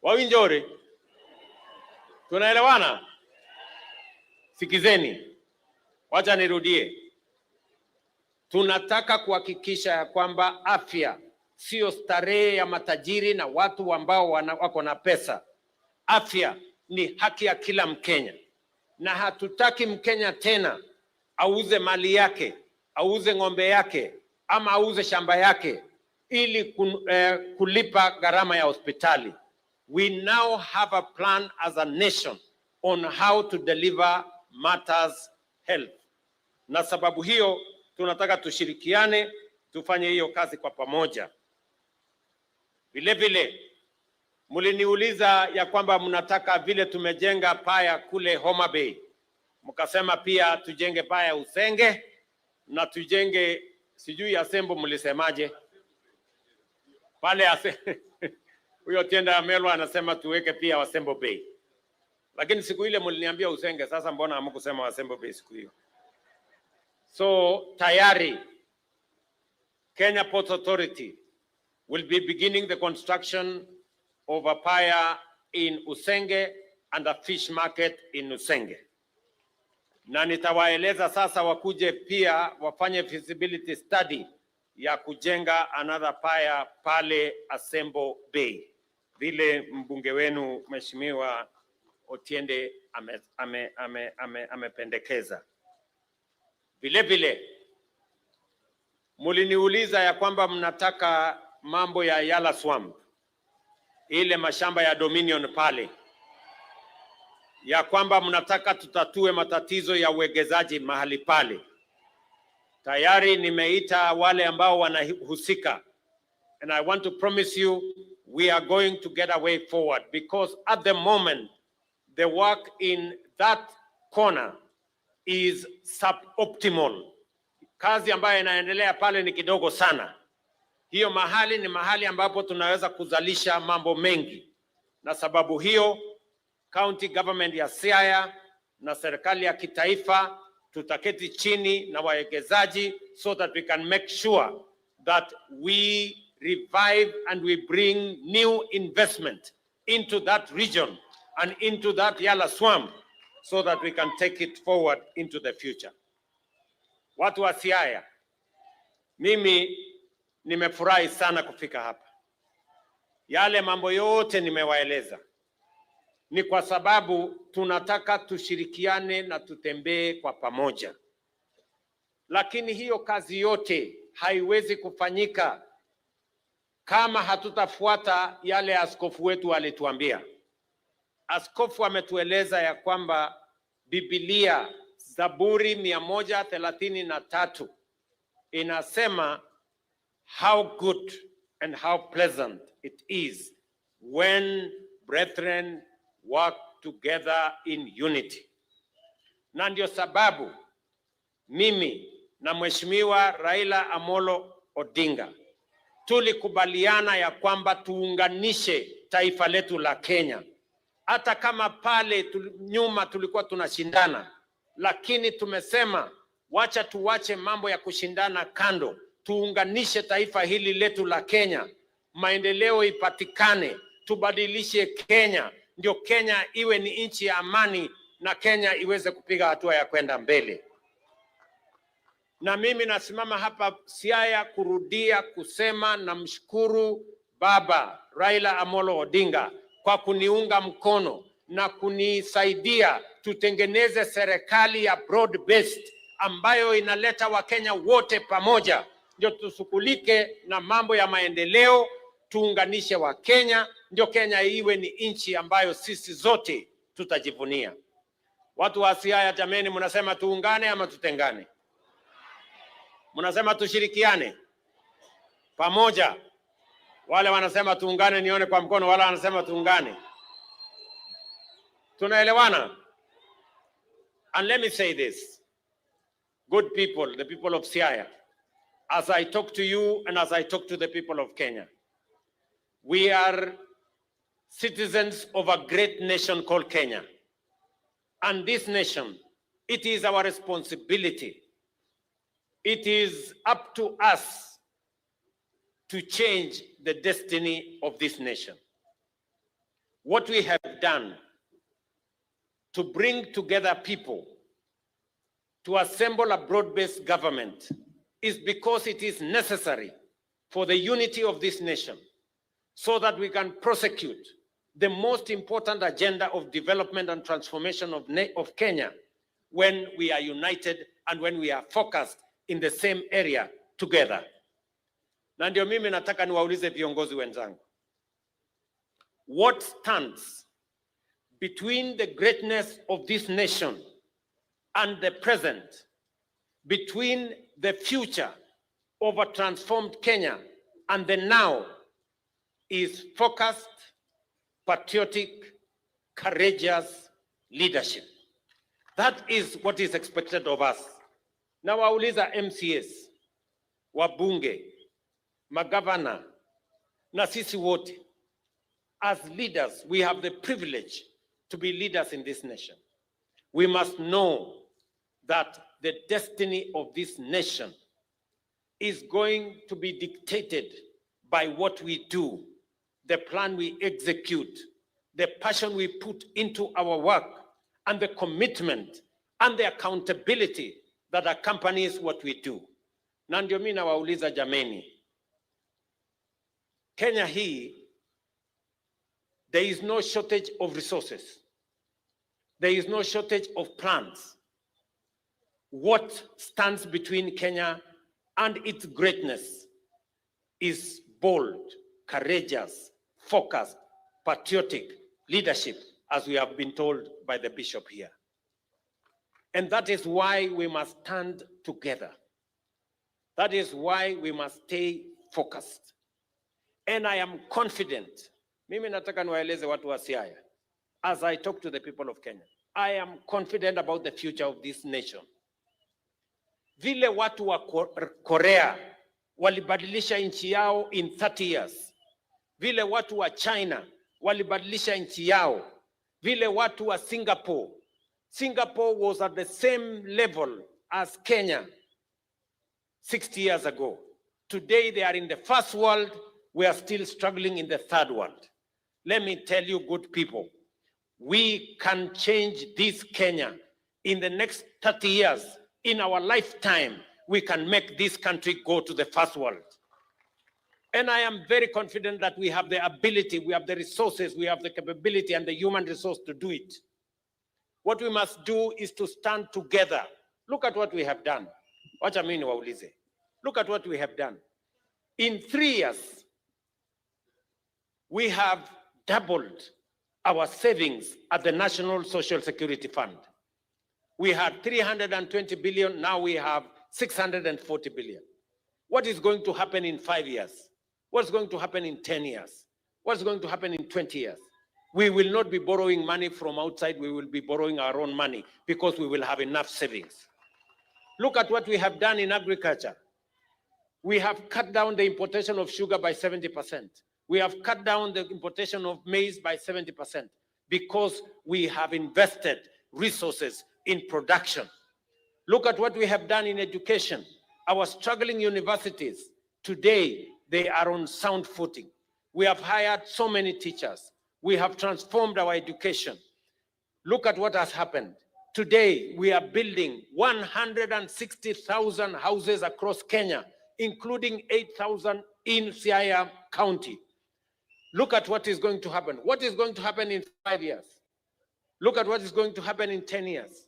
Wawinjori? Tunaelewana? Sikizeni. Wacha nirudie. Tunataka kuhakikisha ya kwamba afya sio starehe ya matajiri na watu ambao wako na pesa. Afya ni haki ya kila Mkenya. Na hatutaki Mkenya tena auze mali yake, auze ng'ombe yake, ama auze shamba yake ili kulipa gharama ya hospitali. We now have a plan as a nation on how to deliver matters health. Na sababu hiyo tunataka tushirikiane, tufanye hiyo kazi kwa pamoja. Vile vile muliniuliza ya kwamba mnataka vile tumejenga paya kule Homa Bay, mkasema pia tujenge paya Usenge na tujenge sijui Asembo, mlisemaje pale huyo Tienda Amelwa anasema tuweke pia Wasembo Bay, lakini siku ile mliniambia Usenge. Sasa mbona hamkusema Wasembo Bay siku hiyo? So tayari Kenya Ports Authority will be beginning the construction of a pier in Usenge and a fish market in Usenge. Na nitawaeleza sasa wakuje pia wafanye feasibility study ya kujenga another pier pale Asembo Bay, vile mbunge wenu Mheshimiwa Otiende amependekeza. Vile vile muliniuliza ya kwamba mnataka mambo ya Yala Swamp, ile mashamba ya Dominion pale, ya kwamba mnataka tutatue matatizo ya uwegezaji mahali pale. Tayari nimeita wale ambao wanahusika, and I want to promise you we are going to get a way forward, because at the moment the work in that corner is suboptimal. Kazi ambayo inaendelea pale ni kidogo sana. Hiyo mahali ni mahali ambapo tunaweza kuzalisha mambo mengi, na sababu hiyo county government ya Siaya na serikali ya kitaifa tutaketi chini na wawekezaji so that we can make sure that we revive and we bring new investment into that region and into that Yala Swamp so that we can take it forward into the future. Watu wa Siaya, mimi nimefurahi sana kufika hapa. Yale mambo yote nimewaeleza ni kwa sababu tunataka tushirikiane na tutembee kwa pamoja. Lakini hiyo kazi yote haiwezi kufanyika kama hatutafuata yale askofu wetu alituambia. Askofu ametueleza ya kwamba Biblia Zaburi 133 inasema how good and how pleasant it is when brethren work together in unity. Na ndio sababu mimi na Mheshimiwa Raila Amolo Odinga tulikubaliana ya kwamba tuunganishe taifa letu la Kenya. Hata kama pale nyuma tulikuwa tunashindana, lakini tumesema wacha tuwache mambo ya kushindana kando, tuunganishe taifa hili letu la Kenya, maendeleo ipatikane, tubadilishe Kenya, ndio Kenya iwe ni nchi ya amani na Kenya iweze kupiga hatua ya kwenda mbele. Na mimi nasimama hapa Siaya kurudia kusema na mshukuru Baba Raila Amolo Odinga kwa kuniunga mkono na kunisaidia tutengeneze serikali ya broad based ambayo inaleta Wakenya wote pamoja, ndio tusukulike na mambo ya maendeleo, tuunganishe Wakenya, ndio Kenya iwe ni nchi ambayo sisi zote tutajivunia. Watu wa Siaya, jameni, mnasema tuungane ama tutengane? Mnasema tushirikiane pamoja? Wale wanasema tuungane nione kwa mkono, wale wanasema tuungane. Tunaelewana? And let me say this, good people, the people of Siaya, as I talk to you and as I talk to the people of Kenya, we are citizens of a great nation called Kenya. And this nation, it is our responsibility. It is up to us to change the destiny of this nation. What we have done to bring together people, to assemble a broad-based government, is because it is necessary for the unity of this nation, so that we can prosecute the most important agenda of development and transformation of Kenya when we are united and when we are focused in the same area together. Na ndio mimi nataka niwaulize viongozi wenzangu, what stands between the greatness of this nation and the present between the future of a transformed Kenya and the now is focused, patriotic, courageous leadership. That is what is expected of us. Na wauliza MCAs, wabunge, magavana, na sisi wote. As leaders, we have the privilege to be leaders in this nation. We must know that the destiny of this nation is going to be dictated by what we do, the plan we execute, the passion we put into our work, and the commitment and the accountability that accompanies what we do. Na ndio mimi nawauliza jameni, Kenya hii, there is no shortage of resources. There is no shortage of plans. What stands between Kenya and its greatness is bold, courageous, focused, patriotic leadership, as we have been told by the bishop here. And that is why we must stand together. That is why we must stay focused. And I am confident, mimi nataka niwaeleze watu wa Siaya, as I talk to the people of Kenya, I am confident about the future of this nation. Vile watu wa Korea walibadilisha nchi yao in 30 years. Vile watu wa China walibadilisha nchi yao. Vile watu wa Singapore. Singapore was at the same level as Kenya 60 years ago. Today they are in the first world. We are still struggling in the third world. Let me tell you, good people, we can change this Kenya in the next 30 years. In our lifetime, we can make this country go to the first world. And I am very confident that we have the ability, we have the resources, we have the capability and the human resource to do it. What we must do is to stand together. Look at what we have done. Wacha mimi niwaulize. Look at what we have done. In 3 years, we have doubled our savings at the National Social Security Fund. We had 320 billion, now we have 640 billion. What is going to happen in 5 years? What's going to happen in 10 years? What's going to happen in 20 years? We will not be borrowing money from outside, we will be borrowing our own money because we will have enough savings. Look at what we have done in agriculture. We have cut down the importation of sugar by 70%. We have cut down the importation of maize by 70% because we have invested resources in production. Look at what we have done in education. Our struggling universities, today, they are on sound footing. We have hired so many teachers. We have transformed our education. Look at what has happened. Today, we are building 160,000 houses across Kenya, including 8,000 in Siaya County. Look at what is going to happen. What is going to happen in 5 years? Look at what is going to happen in 10 years.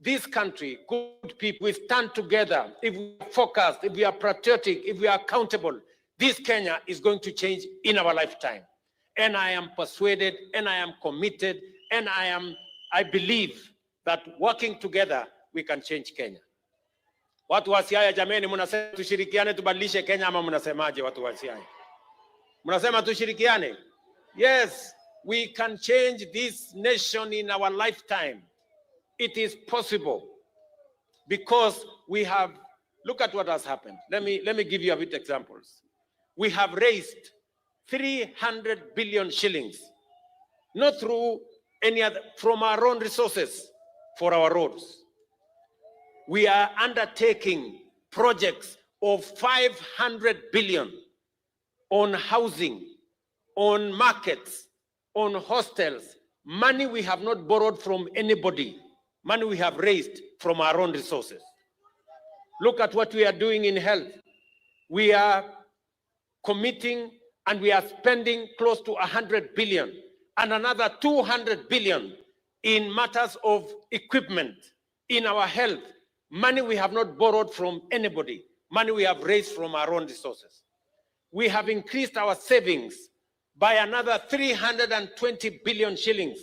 This country, good people, we stand together. If we are focused, if we are patriotic, if we are accountable, this Kenya is going to change in our lifetime. And I am persuaded, and I am committed, and I believe that working together, we can change Kenya. Watu wa Siaya jameni, mnasema tushirikiane tubadilishe Kenya ama mnasemaje watu wa Siaya? Mnasema tushirikiane? Yes, we can change this nation in our lifetime. It is possible because we have, look at what has happened. Let me give you a bit examples. We have raised 300 billion shillings, not through any other, from our own resources for our roads. We are undertaking projects of 500 billion on housing, on markets, on hostels, money we have not borrowed from anybody, money we have raised from our own resources. Look at what we are doing in health. We are committing and we are spending close to 100 billion and another 200 billion in matters of equipment in our health. Money we have not borrowed from anybody, money we have raised from our own resources. We have increased our savings by another 320 billion shillings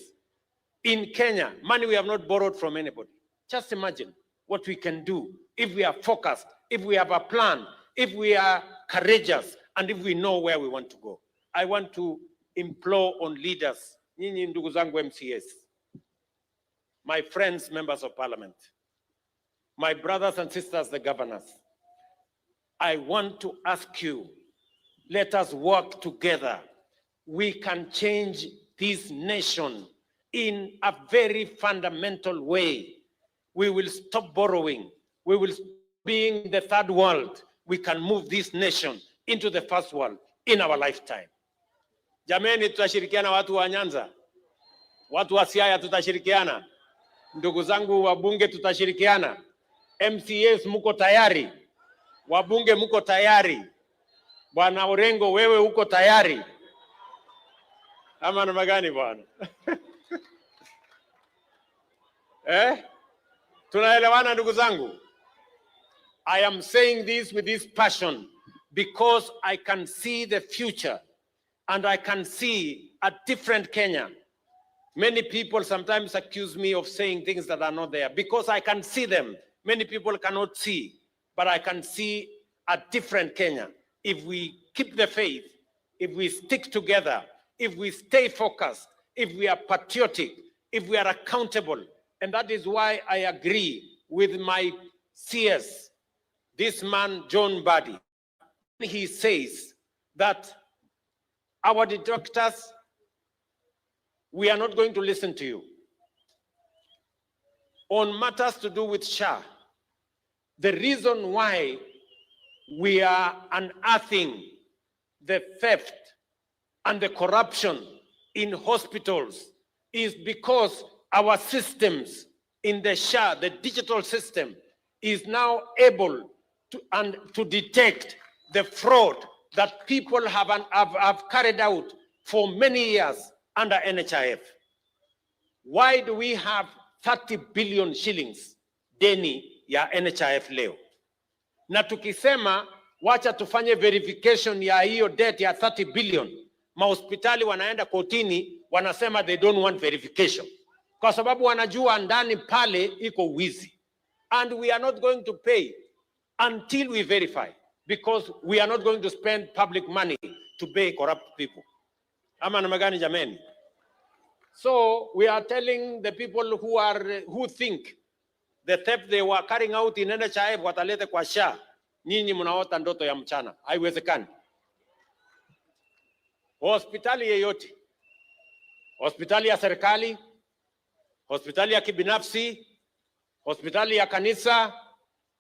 in Kenya, money we have not borrowed from anybody. Just imagine, what we can do if we are focused, if we have a plan, if we are courageous, and if we know where we want to go. I want to implore on leaders, nyinyi ndugu zangu MCAs, my friends, members of parliament, my brothers and sisters, the governors, I want to ask you, let us work together. We can change this nation in a very fundamental way. We will stop borrowing. We will stop being the third world. We can move this nation into the first world in our lifetime. Jameni, tutashirikiana watu wa Nyanza, watu wa Siaya tutashirikiana, ndugu zangu wabunge tutashirikiana, MCAs muko tayari, wabunge muko tayari, Bwana Orengo wewe uko tayari, ama namna gani bwana? Tunaelewana ndugu zangu? I am saying this with this passion because I can see the future and I can see a different Kenya. Many people sometimes accuse me of saying things that are not there because I can see them. Many people cannot see, but I can see a different Kenya. If we keep the faith, if we stick together, if we stay focused, if we are patriotic, if we are accountable. And that is why I agree with my CS, this man, John Buddy. He says that our detractors, we are not going to listen to you. On matters to do with SHA, the reason why we are unearthing the theft and the corruption in hospitals is because our systems in the SHA, the digital system, is now able to detect the fraud that people have carried out for many years under NHIF. Why do we have 30 billion shillings deni ya NHIF leo? Na tukisema wacha tufanye verification ya hiyo debt ya 30 billion, mahospitali wanaenda kotini wanasema they don't want verification kwa sababu wanajua ndani pale iko wizi. And we are not going to pay until we verify, because we are not going to spend public money to pay corrupt people. Ama namna gani jameni? So we are telling the people who think the theft they were carrying out in NHIF watalete kwa SHA, nyinyi mnaota ndoto ya mchana. Haiwezekani. Hospitali yeyote, hospitali ya serikali, hospitali ya kibinafsi, hospitali ya kanisa,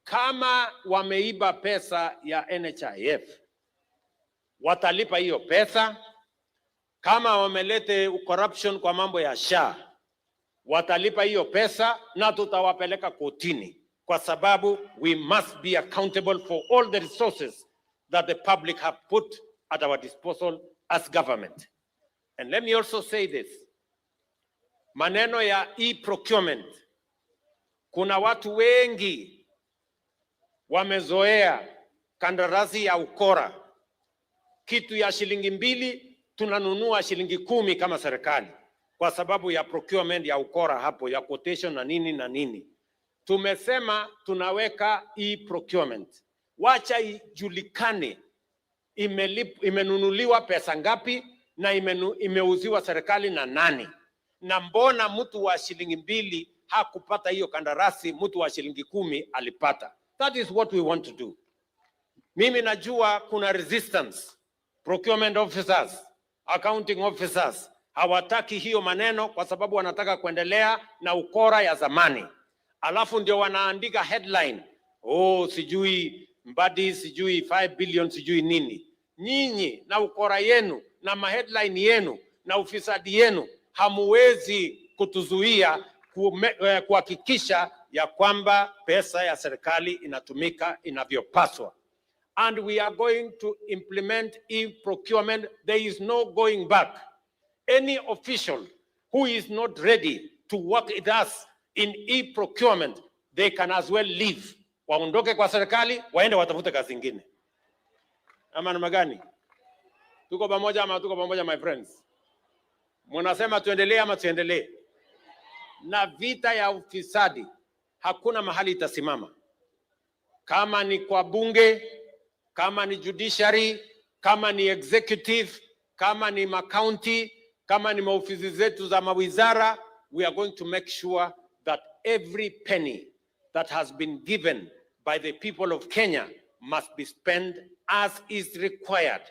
kama wameiba pesa ya NHIF, watalipa hiyo pesa. Kama wamelete corruption kwa mambo ya SHA, watalipa hiyo pesa na tutawapeleka kotini, kwa sababu we must be accountable for all the resources that the public have put at our disposal as government. And let me also say this. Maneno ya e-procurement, kuna watu wengi wamezoea kandarasi ya ukora. Kitu ya shilingi 2 tunanunua shilingi 10 kama serikali, kwa sababu ya procurement ya ukora hapo, ya quotation na nini na nini. Tumesema tunaweka e-procurement. Wacha ijulikane imenunuliwa pesa ngapi na imeuziwa serikali na nani. Na mbona mtu wa shilingi 2 hakupata hiyo kandarasi, mtu wa shilingi 10 alipata. That is what we want to do. Mimi najua kuna resistance. Procurement officers, accounting officers hawataki hiyo maneno kwa sababu wanataka kuendelea na ukora ya zamani. Alafu ndio wanaandika headline, sijui Mbadi, sijui 5 billion, sijui nini. Nyinyi na ukora yenu na maheadline yenu na ufisadi yenu hamuwezi kutuzuia kuhakikisha ya kwamba pesa ya serikali inatumika inavyopaswa. And we are going to implement e-procurement. There is no going back. Any official who is not ready to work with us in e-procurement, they can as well leave. Waondoke kwa serikali, waende watafute kazi nyingine. Ama namna gani? Tuko pamoja ama tuko pamoja my friends? Mnasema tuendelee ama tuendelee? Na vita ya ufisadi hakuna mahali itasimama. Kama ni kwa bunge, kama ni judiciary, kama ni executive, kama ni county, kama ni maofisi zetu za mawizara, we are going to make sure that every penny that has been given by the people of Kenya must be spent as is required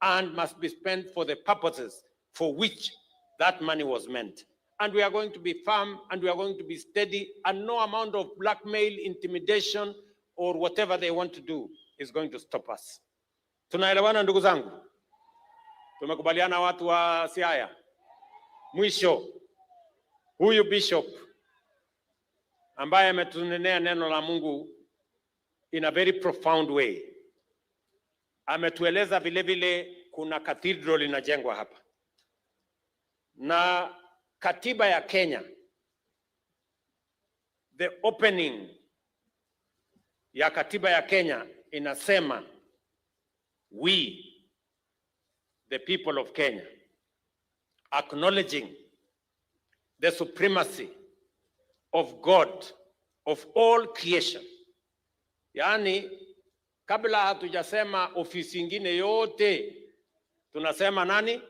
and must be spent for the purposes for which that money was meant. And we are going to be firm and we are going to be steady, and no amount of blackmail, intimidation, or whatever they want to do is going to stop us. Tunaelewana ndugu zangu? Tumekubaliana watu wa Siaya? Mwisho, huyu bishop ambaye ametunenea neno la Mungu in a very profound way, ametueleza vile vile kuna cathedral inajengwa hapa. Na katiba ya Kenya, the opening ya katiba ya Kenya inasema, we, the people of Kenya, acknowledging the supremacy of God, of all creation. Yani, kabla hatujasema ofisi ingine yote, tunasema nani?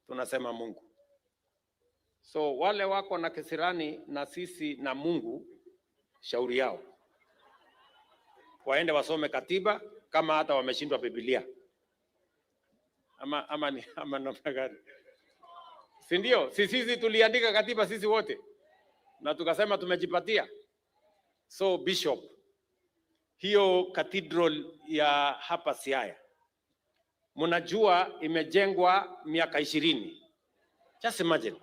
Tunasema Mungu. So wale wako na kisirani na sisi na Mungu, shauri yao. Waende wasome katiba kama hata wameshindwa Biblia. Ama namna gani? Si ndio? Sisi tuliandika katiba sisi wote na tukasema tumejipatia. So bishop, hiyo cathedral ya hapa Siaya, mnajua imejengwa miaka 20. Just imagine.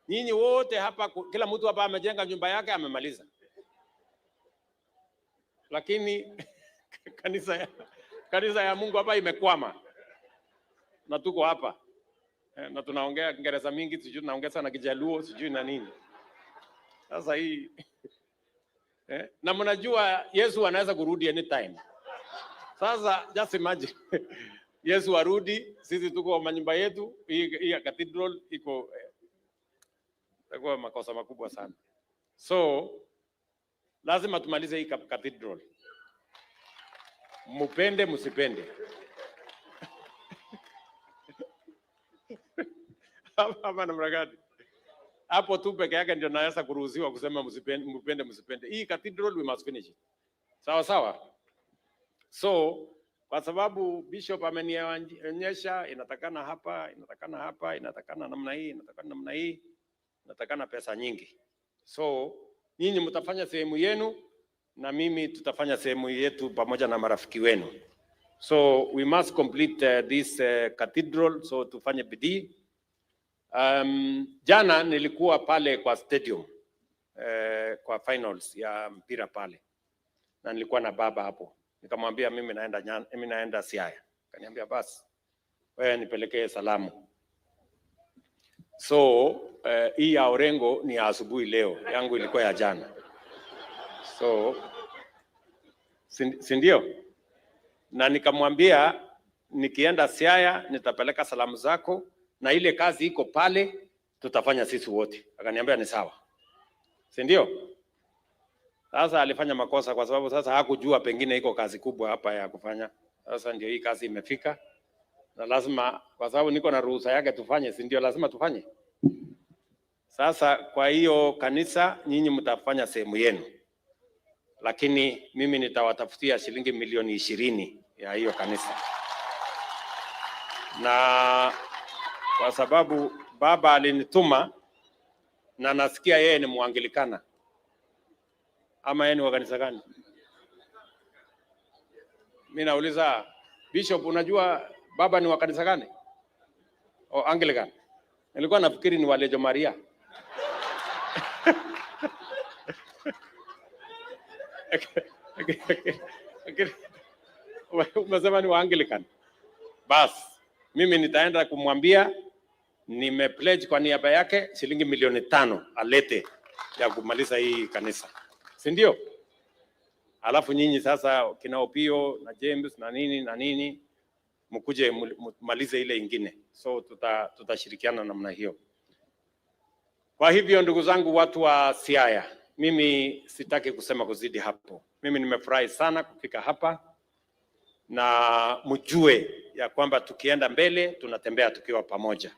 Nyinyi wote hapa, kila mtu hapa amejenga nyumba yake amemaliza. Lakini kanisa ya Mungu hapa imekwama. Na tuko hapa. Na tunaongea Kiingereza mingi, sijui tunaongea sana Kijaluo, sijui na nini. Sasa hii na mnajua Yesu anaweza kurudi anytime. Sasa just imagine Yesu arudi, sisi tuko manyumba yetu, hii cathedral iko kwa makosa makubwa sana. So lazima tumalize hii cathedral. Mupende msipende. Hapa na mragadi. Hapo tu peke yake ndio naweza kuruhusiwa kusema mupende msipende. Hii cathedral we must finish it. Sawa sawa. So kwa sababu bishop amenionyesha inatakana hapa, inatakana hapa, inatakana namna hii, inatakana namna hii, inatakana pesa nyingi. So nyinyi mtafanya sehemu yenu na mimi tutafanya sehemu yetu pamoja na marafiki wenu. So we must complete this cathedral, so tufanye bidii. Jana nilikuwa pale kwa stadium kwa finals ya mpira pale. Na nilikuwa na baba hapo. Nikamwambia mimi naenda Siaya. Kaniambia basi wewe nipelekee salamu. So hii ya Orengo ni ya asubuhi leo, yangu ilikuwa ya jana. So si ndio? Na nikamwambia nikienda Siaya nitapeleka salamu zako na ile kazi iko pale tutafanya sisi wote. Akaniambia ni sawa. Si ndio? Sasa alifanya makosa kwa sababu sasa hakujua pengine iko kazi kubwa hapa ya kufanya. Sasa ndio hii kazi imefika. Na lazima kwa sababu niko na ruhusa yake tufanye, si ndio lazima tufanye. Sasa kwa hiyo kanisa nyinyi mtafanya sehemu yenu. Lakini mimi nitawatafutia shilingi milioni 20 ya hiyo kanisa. Na kwa sababu baba alinituma na nasikia yeye ni Muanglikana. Ama yeye ni wa kanisa gani? Mimi nauliza bishop, unajua baba ni wa kanisa gani? O Anglican. Nilikuwa nafikiri ni wa Lejo Maria. Umesema ni wa Anglican. Bas, mimi nitaenda kumwambia nimepledge kwa niaba yake shilingi milioni 5 alete ya kumaliza hii kanisa. Si ndio? Alafu nyinyi sasa kina Opio na James na nini mkuje malize ile ingine. So tutashirikiana namna hiyo. Kwa hivyo ndugu zangu watu wa Siaya, Mimi sitaki kusema kuzidi hapo. Mimi nimefurahi sana kufika hapa, na mjue ya kwamba tukienda mbele tunatembea tukiwa pamoja,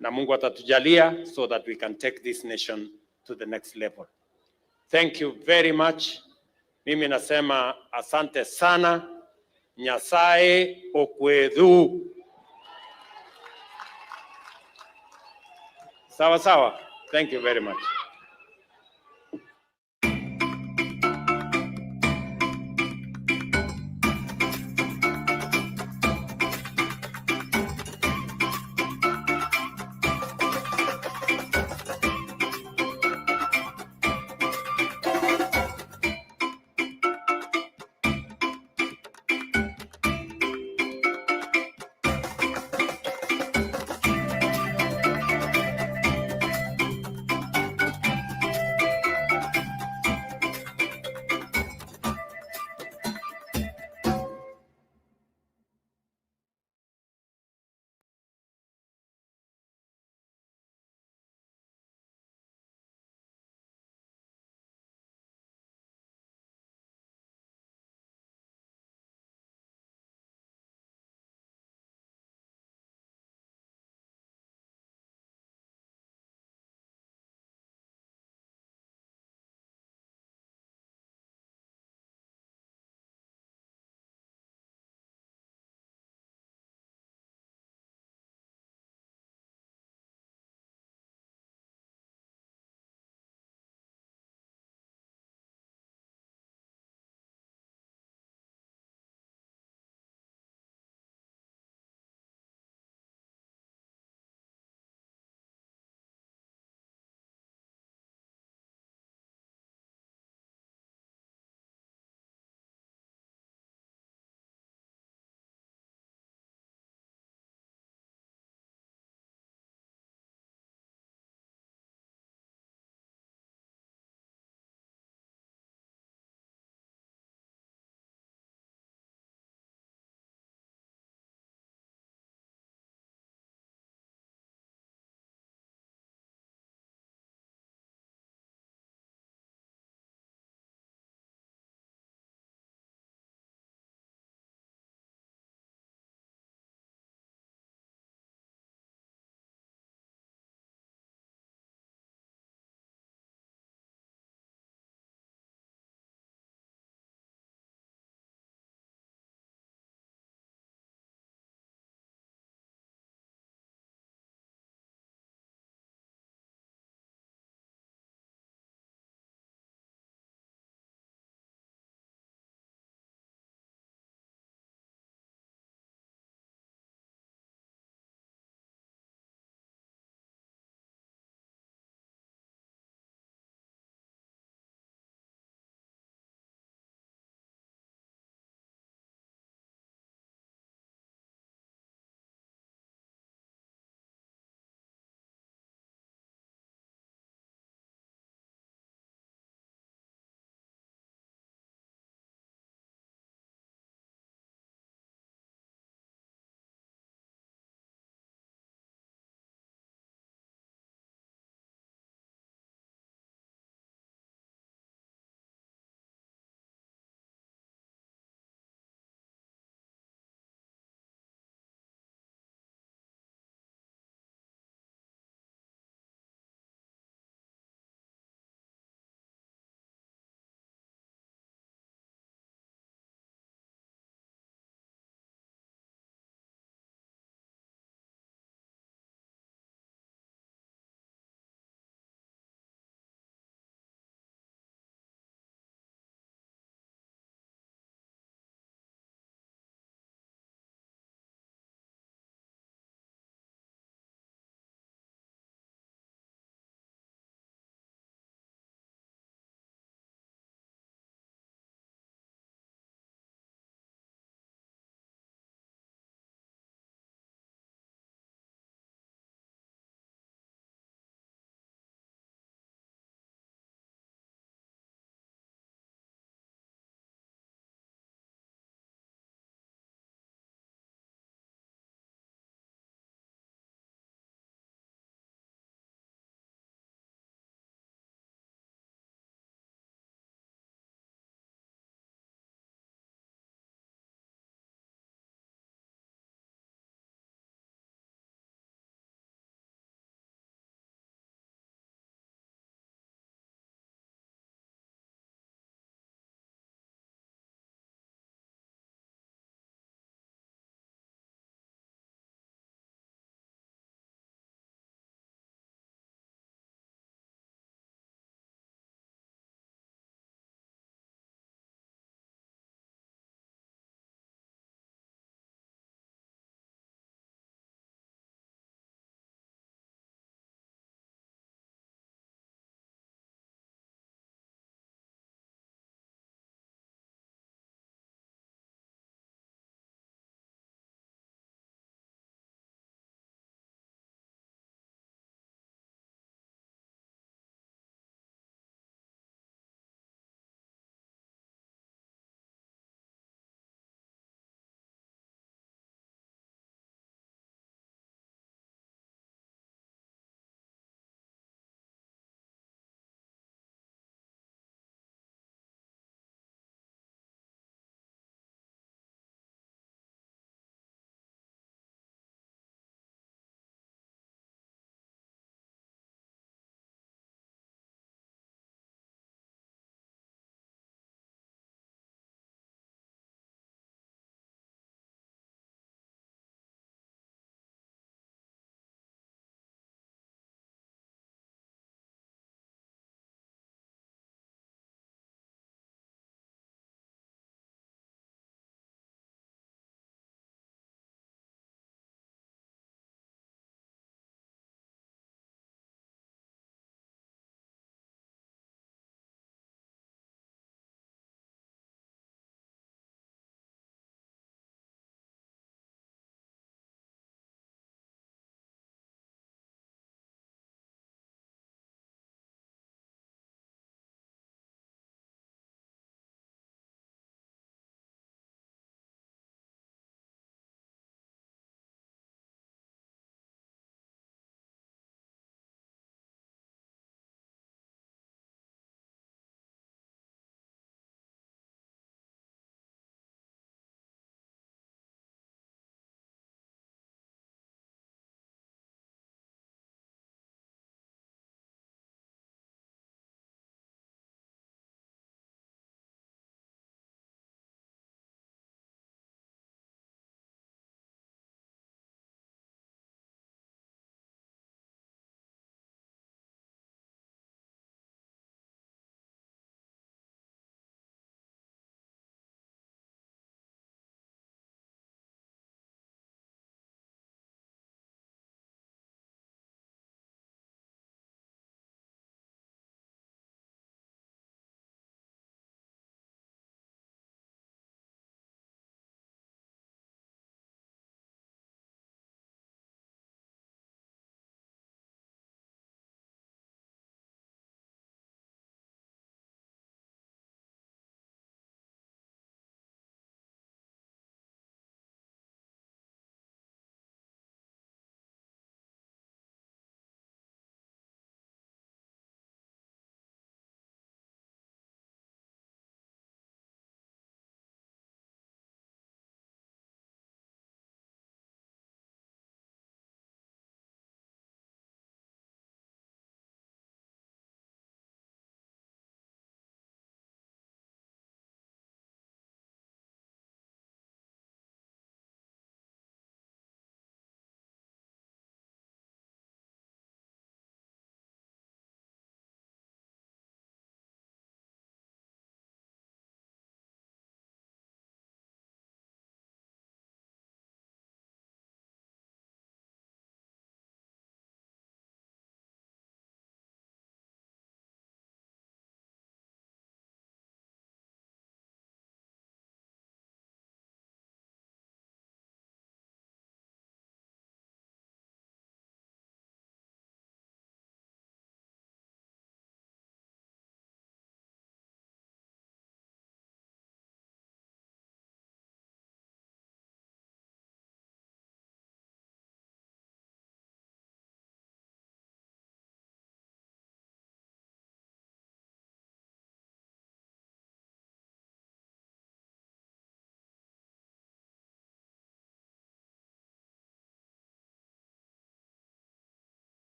na Mungu atatujalia so that we can take this nation to the next level. Thank you very much. Mimi nasema asante sana. Nyasaye okwedhu. Sawa sawa. Thank you very much.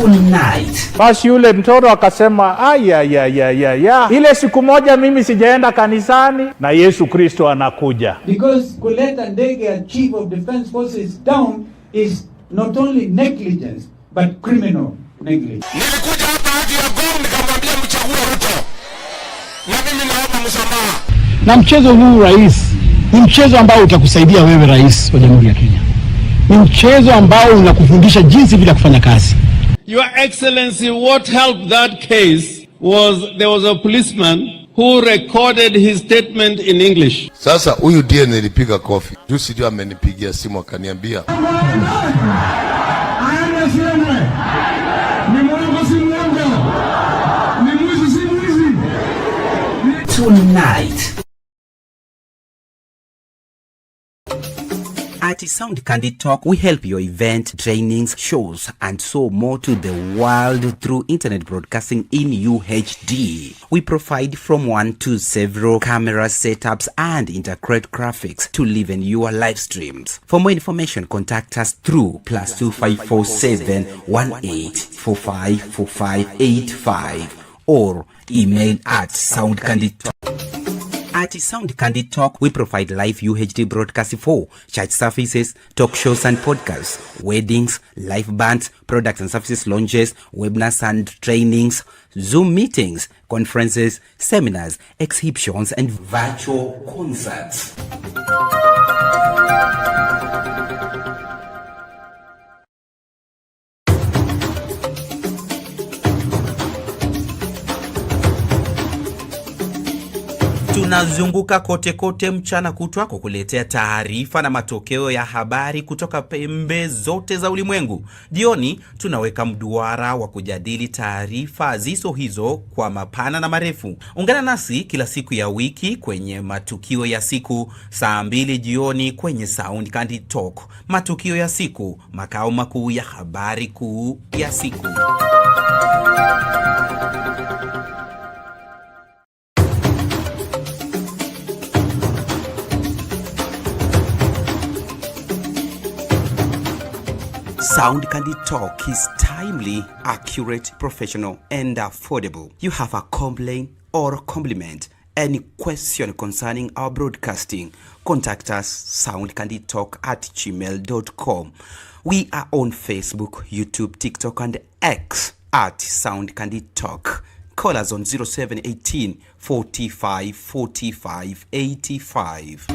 tonight. Basi yule mtoto akasema ile siku moja mimi sijaenda kanisani na Yesu Kristo anakuja. Because kuleta ndege ya Chief of Defense Forces down is not only negligence but criminal negligence. Nilikuja hapa hadi ya Gong nikamwambia mchague Ruto. Na mimi naomba msamaha. Na mchezo huu rais, ni mchezo ambao utakusaidia wewe rais wa Jamhuri ya Kenya. Ni mchezo ambao unakufundisha jinsi bila kufanya kazi. Your Excellency, what helped that case was there was a policeman who recorded his statement in English. Sasa huyu ndiye nilipiga kofi. Juzi ndio amenipigia simu akaniambia tonight. At Sound Candid Talk, we help your event, trainings, shows, and so more to the world through internet broadcasting in UHD. We provide from one to several camera setups and integrate graphics to live in your live streams. For more information, contact us through +2547 18454585 or email at soundcandidtalk. At Sound Candid Talk, we provide live UHD broadcasting for church services, talk shows and podcasts, weddings, live bands, products and services launches, webinars and trainings, Zoom meetings, conferences, seminars, exhibitions, and virtual concerts. Tunazunguka kote kote mchana kutwa kukuletea taarifa na matokeo ya habari kutoka pembe zote za ulimwengu. Jioni tunaweka mduara wa kujadili taarifa zizo hizo kwa mapana na marefu. Ungana nasi kila siku ya wiki kwenye matukio ya siku saa 2 jioni kwenye Sound Candid Talk. Matukio ya siku, makao makuu ya habari kuu ya siku. Sound Candid Talk is timely, accurate, professional, and affordable. You have a complaint or compliment, any question concerning our broadcasting, contact us soundcandidtalk@gmail.com. We are on Facebook, YouTube, TikTok, and X at Sound Candid Talk. Call us on 0718 45 45 85.